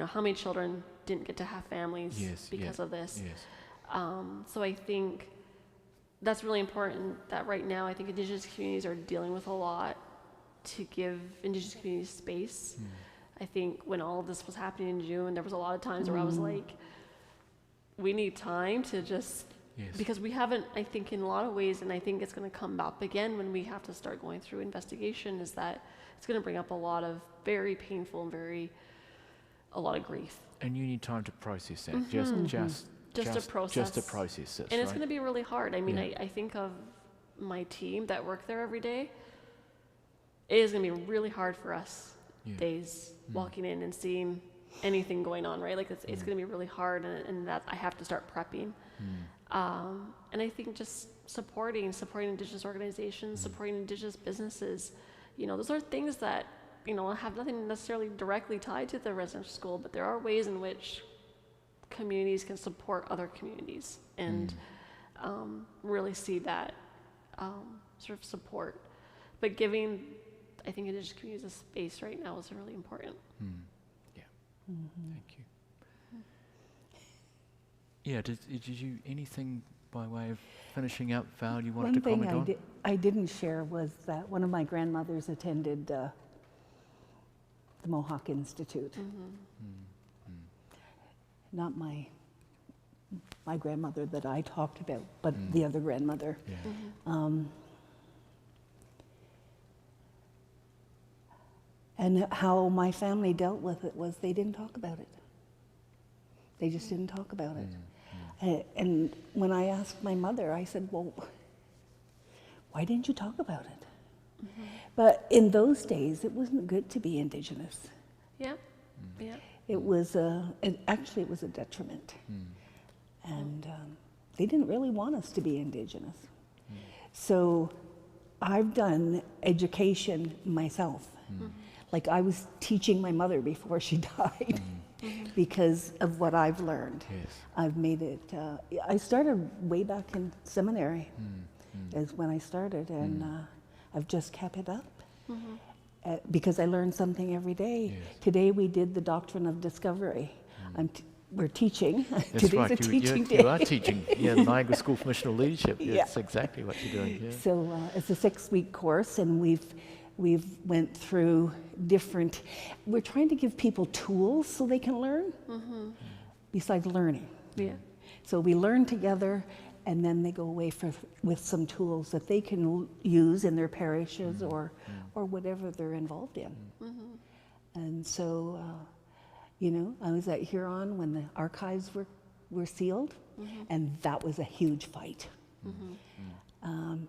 How many children didn't get to have families because of this. Yes. So I think that's really important that right now I think Indigenous communities are dealing with a lot to give Indigenous communities space. I think when all of this was happening in June, there was a lot of times where I was like, we need time to just, because we haven't, I think in a lot of ways, and I think it's going to come up again when we have to start going through investigation, is that it's going to bring up a lot of very painful and a lot of grief. And you need time to process that. Just to process this. And it's going to be really hard. I mean, I think of my team that work there every day. It is going to be really hard for us days walking in and seeing anything going on, right? Like it's going to be really hard, and that I have to start prepping. And I think just supporting Indigenous organizations, supporting Indigenous businesses, those are things that, have nothing necessarily directly tied to the residential school, but there are ways in which communities can support other communities and really see that sort of support. But giving, I think, Indigenous communities a space right now is really important. Yeah. Thank you. Yeah, did you, anything by way of finishing up, Val, you wanted to comment on? One thing I didn't share was that one of my grandmothers attended the Mohawk Institute. Not my grandmother that I talked about, but the other grandmother. Yeah. And how my family dealt with it was they didn't talk about it. They just didn't talk about it. And when I asked my mother, I said, well, why didn't you talk about it? But in those days, it wasn't good to be Indigenous. Yeah. It was actually it was a detriment. And they didn't really want us to be Indigenous. So I've done education myself. Like I was teaching my mother before she died because of what I've learned. Yes. I've made it, I started way back in seminary is when I started, and I've just kept it up because I learned something every day. Yes. Today we did the doctrine of discovery. We're teaching. That's Today's right. a teaching day. You are teaching. Yeah, the Niagara School for Missional Leadership. Yeah, Yeah. that's exactly what you're doing. Yeah. So it's a 6-week course, and we've went through different. We're trying to give people tools so they can learn, besides learning. Yeah. So we learn together, and then they go away with some tools that they can use in their parishes or whatever they're involved in. And so, you know, I was at Huron when the archives were sealed, and that was a huge fight.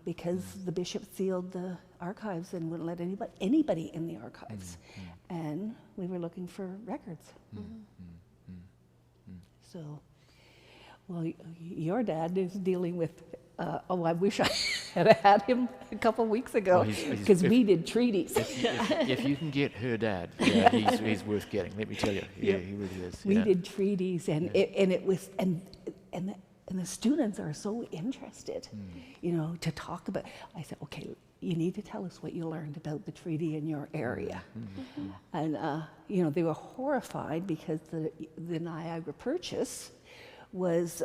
Because the bishop sealed the archives and wouldn't let anybody in the archives. And we were looking for records. So, well, your dad is dealing with, I wish I had him a couple weeks ago, Well, because we did treaties. If you can get her dad, yeah, he's worth getting. Let me tell you, yeah, he really is. We yeah. did treaties, and it was, and the students are so interested, you know, to talk about. I said, okay, you need to tell us what you learned about the treaty in your area. And you know, they were horrified because the Niagara Purchase was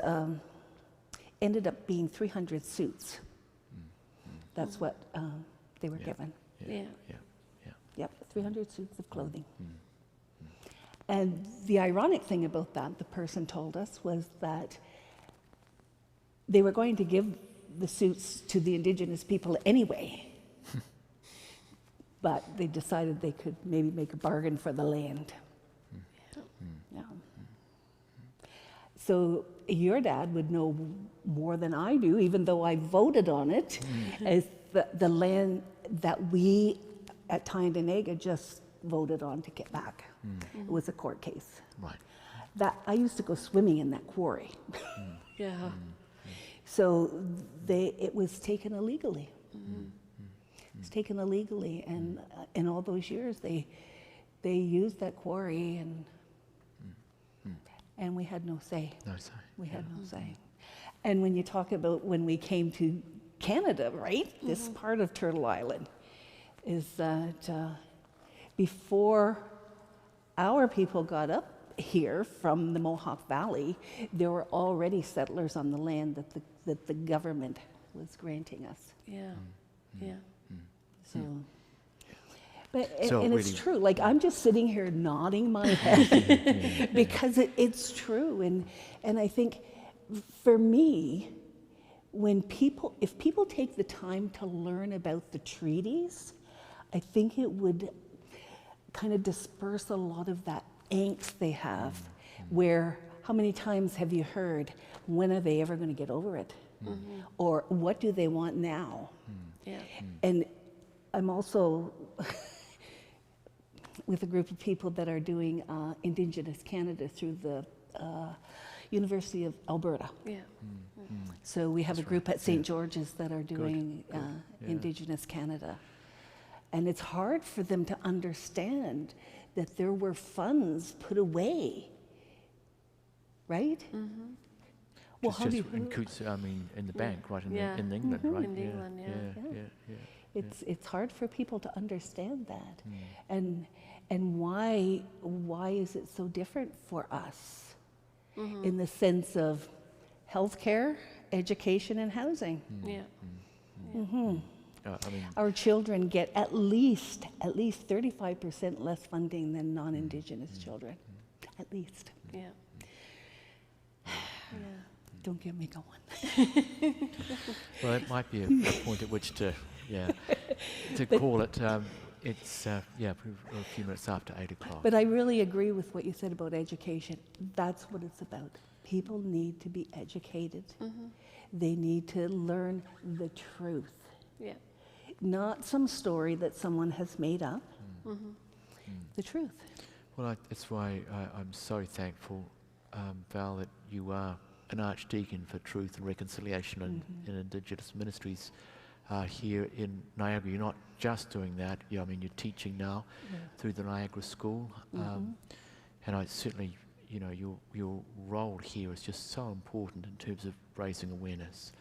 ended up being 300 suits. That's what they were given. Yeah. Yep, 300 suits of clothing. And the ironic thing about that, the person told us, was that they were going to give the suits to the Indigenous people anyway. But they decided they could maybe make a bargain for the land. Yeah. So your dad would know more than I do, even though I voted on it, as the land that we at Tyendinaga just voted on to get back. It was a court case. Right. That I used to go swimming in that quarry. Yeah. So it was taken illegally. It's taken illegally, and in all those years they used that quarry, and we had no say. No, sorry. We had no say. And when you talk about when we came to Canada, right? This part of Turtle Island is that before our people got up here from the Mohawk Valley, there were already settlers on the land that the government was granting us. Yeah. Yeah. So, but So and it's really- true. Like I'm just sitting here nodding my head because it's true, and I think for me, if people take the time to learn about the treaties, I think it would kind of disperse a lot of that angst they have. Where how many times have you heard, when are they ever going to get over it, or what do they want now? Yeah. And I'm also with a group of people that are doing Indigenous Canada through the University of Alberta. Yeah. So we have a group at St. George's that are doing Yeah. Indigenous Canada. And it's hard for them to understand that there were funds put away, right? Well, how do you... in the bank, right, Yeah. in England, right? In England, yeah. Yeah. It's hard for people to understand that. And why is it so different for us in the sense of healthcare, education, and housing? Yeah. Our children get at least 35% less funding than non-Indigenous children. At least. Yeah. Don't get me going. Well, it might be a point at which to call it. It's a few minutes after 8 o'clock. But I really agree with what you said about education. That's what it's about. People need to be educated. They need to learn the truth. Yeah. Not some story that someone has made up. The truth. Well, that's why I'm so thankful, Val, that you are an archdeacon for truth and reconciliation in Indigenous ministries. here in Niagara. You're not just doing that. I mean, you're teaching now through the Niagara School, and I certainly, your role here is just so important in terms of raising awareness.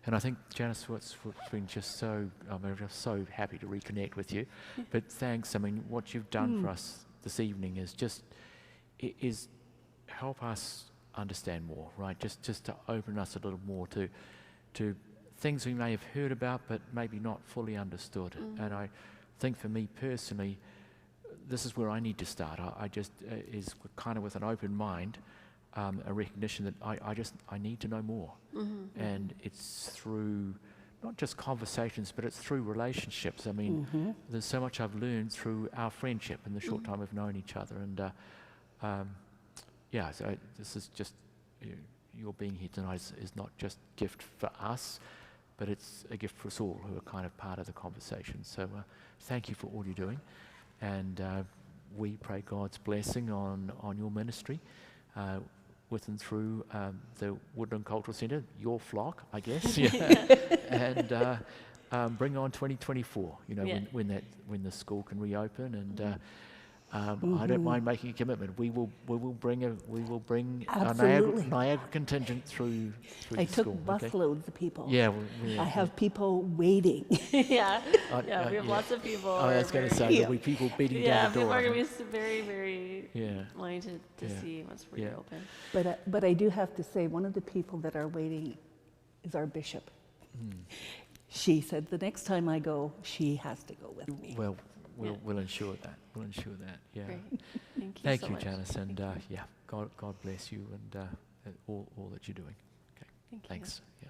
And I think, Janis, what's been just so, I'm just so happy to reconnect with you. But thanks. I mean, what you've done for us this evening is help us understand more, right? Just to open us a little more to things we may have heard about but maybe not fully understood. And I think for me personally, this is where I need to start. I just is kind of with an open mind, a recognition that I need to know more. And it's through not just conversations, but it's through relationships. I mean, there's so much I've learned through our friendship in the short time we've known each other. And so this is just, your being here tonight is not just a gift for us, but it's a gift for us all who are kind of part of the conversation. So thank you for all you're doing. And we pray God's blessing on your ministry with and through the Woodland Cultural Centre, your flock, I guess. And bring on 2024, when the school can reopen. And I don't mind making a commitment. We will bring our Niagara contingent through I the school. took busloads of people. Yeah, I have people waiting. We have lots of people. I was going to say, there'll be people beating down the door. People are going to be very, very wanting to see once we reopen. But I do have to say, one of the people that are waiting is our bishop. She said, the next time I go, she has to go with me. Well, we'll ensure that. We'll ensure that. Yeah. Great. Thank so you, much. Janis, and God bless you and all that you're doing. Okay. Thank you. Thanks. Yeah.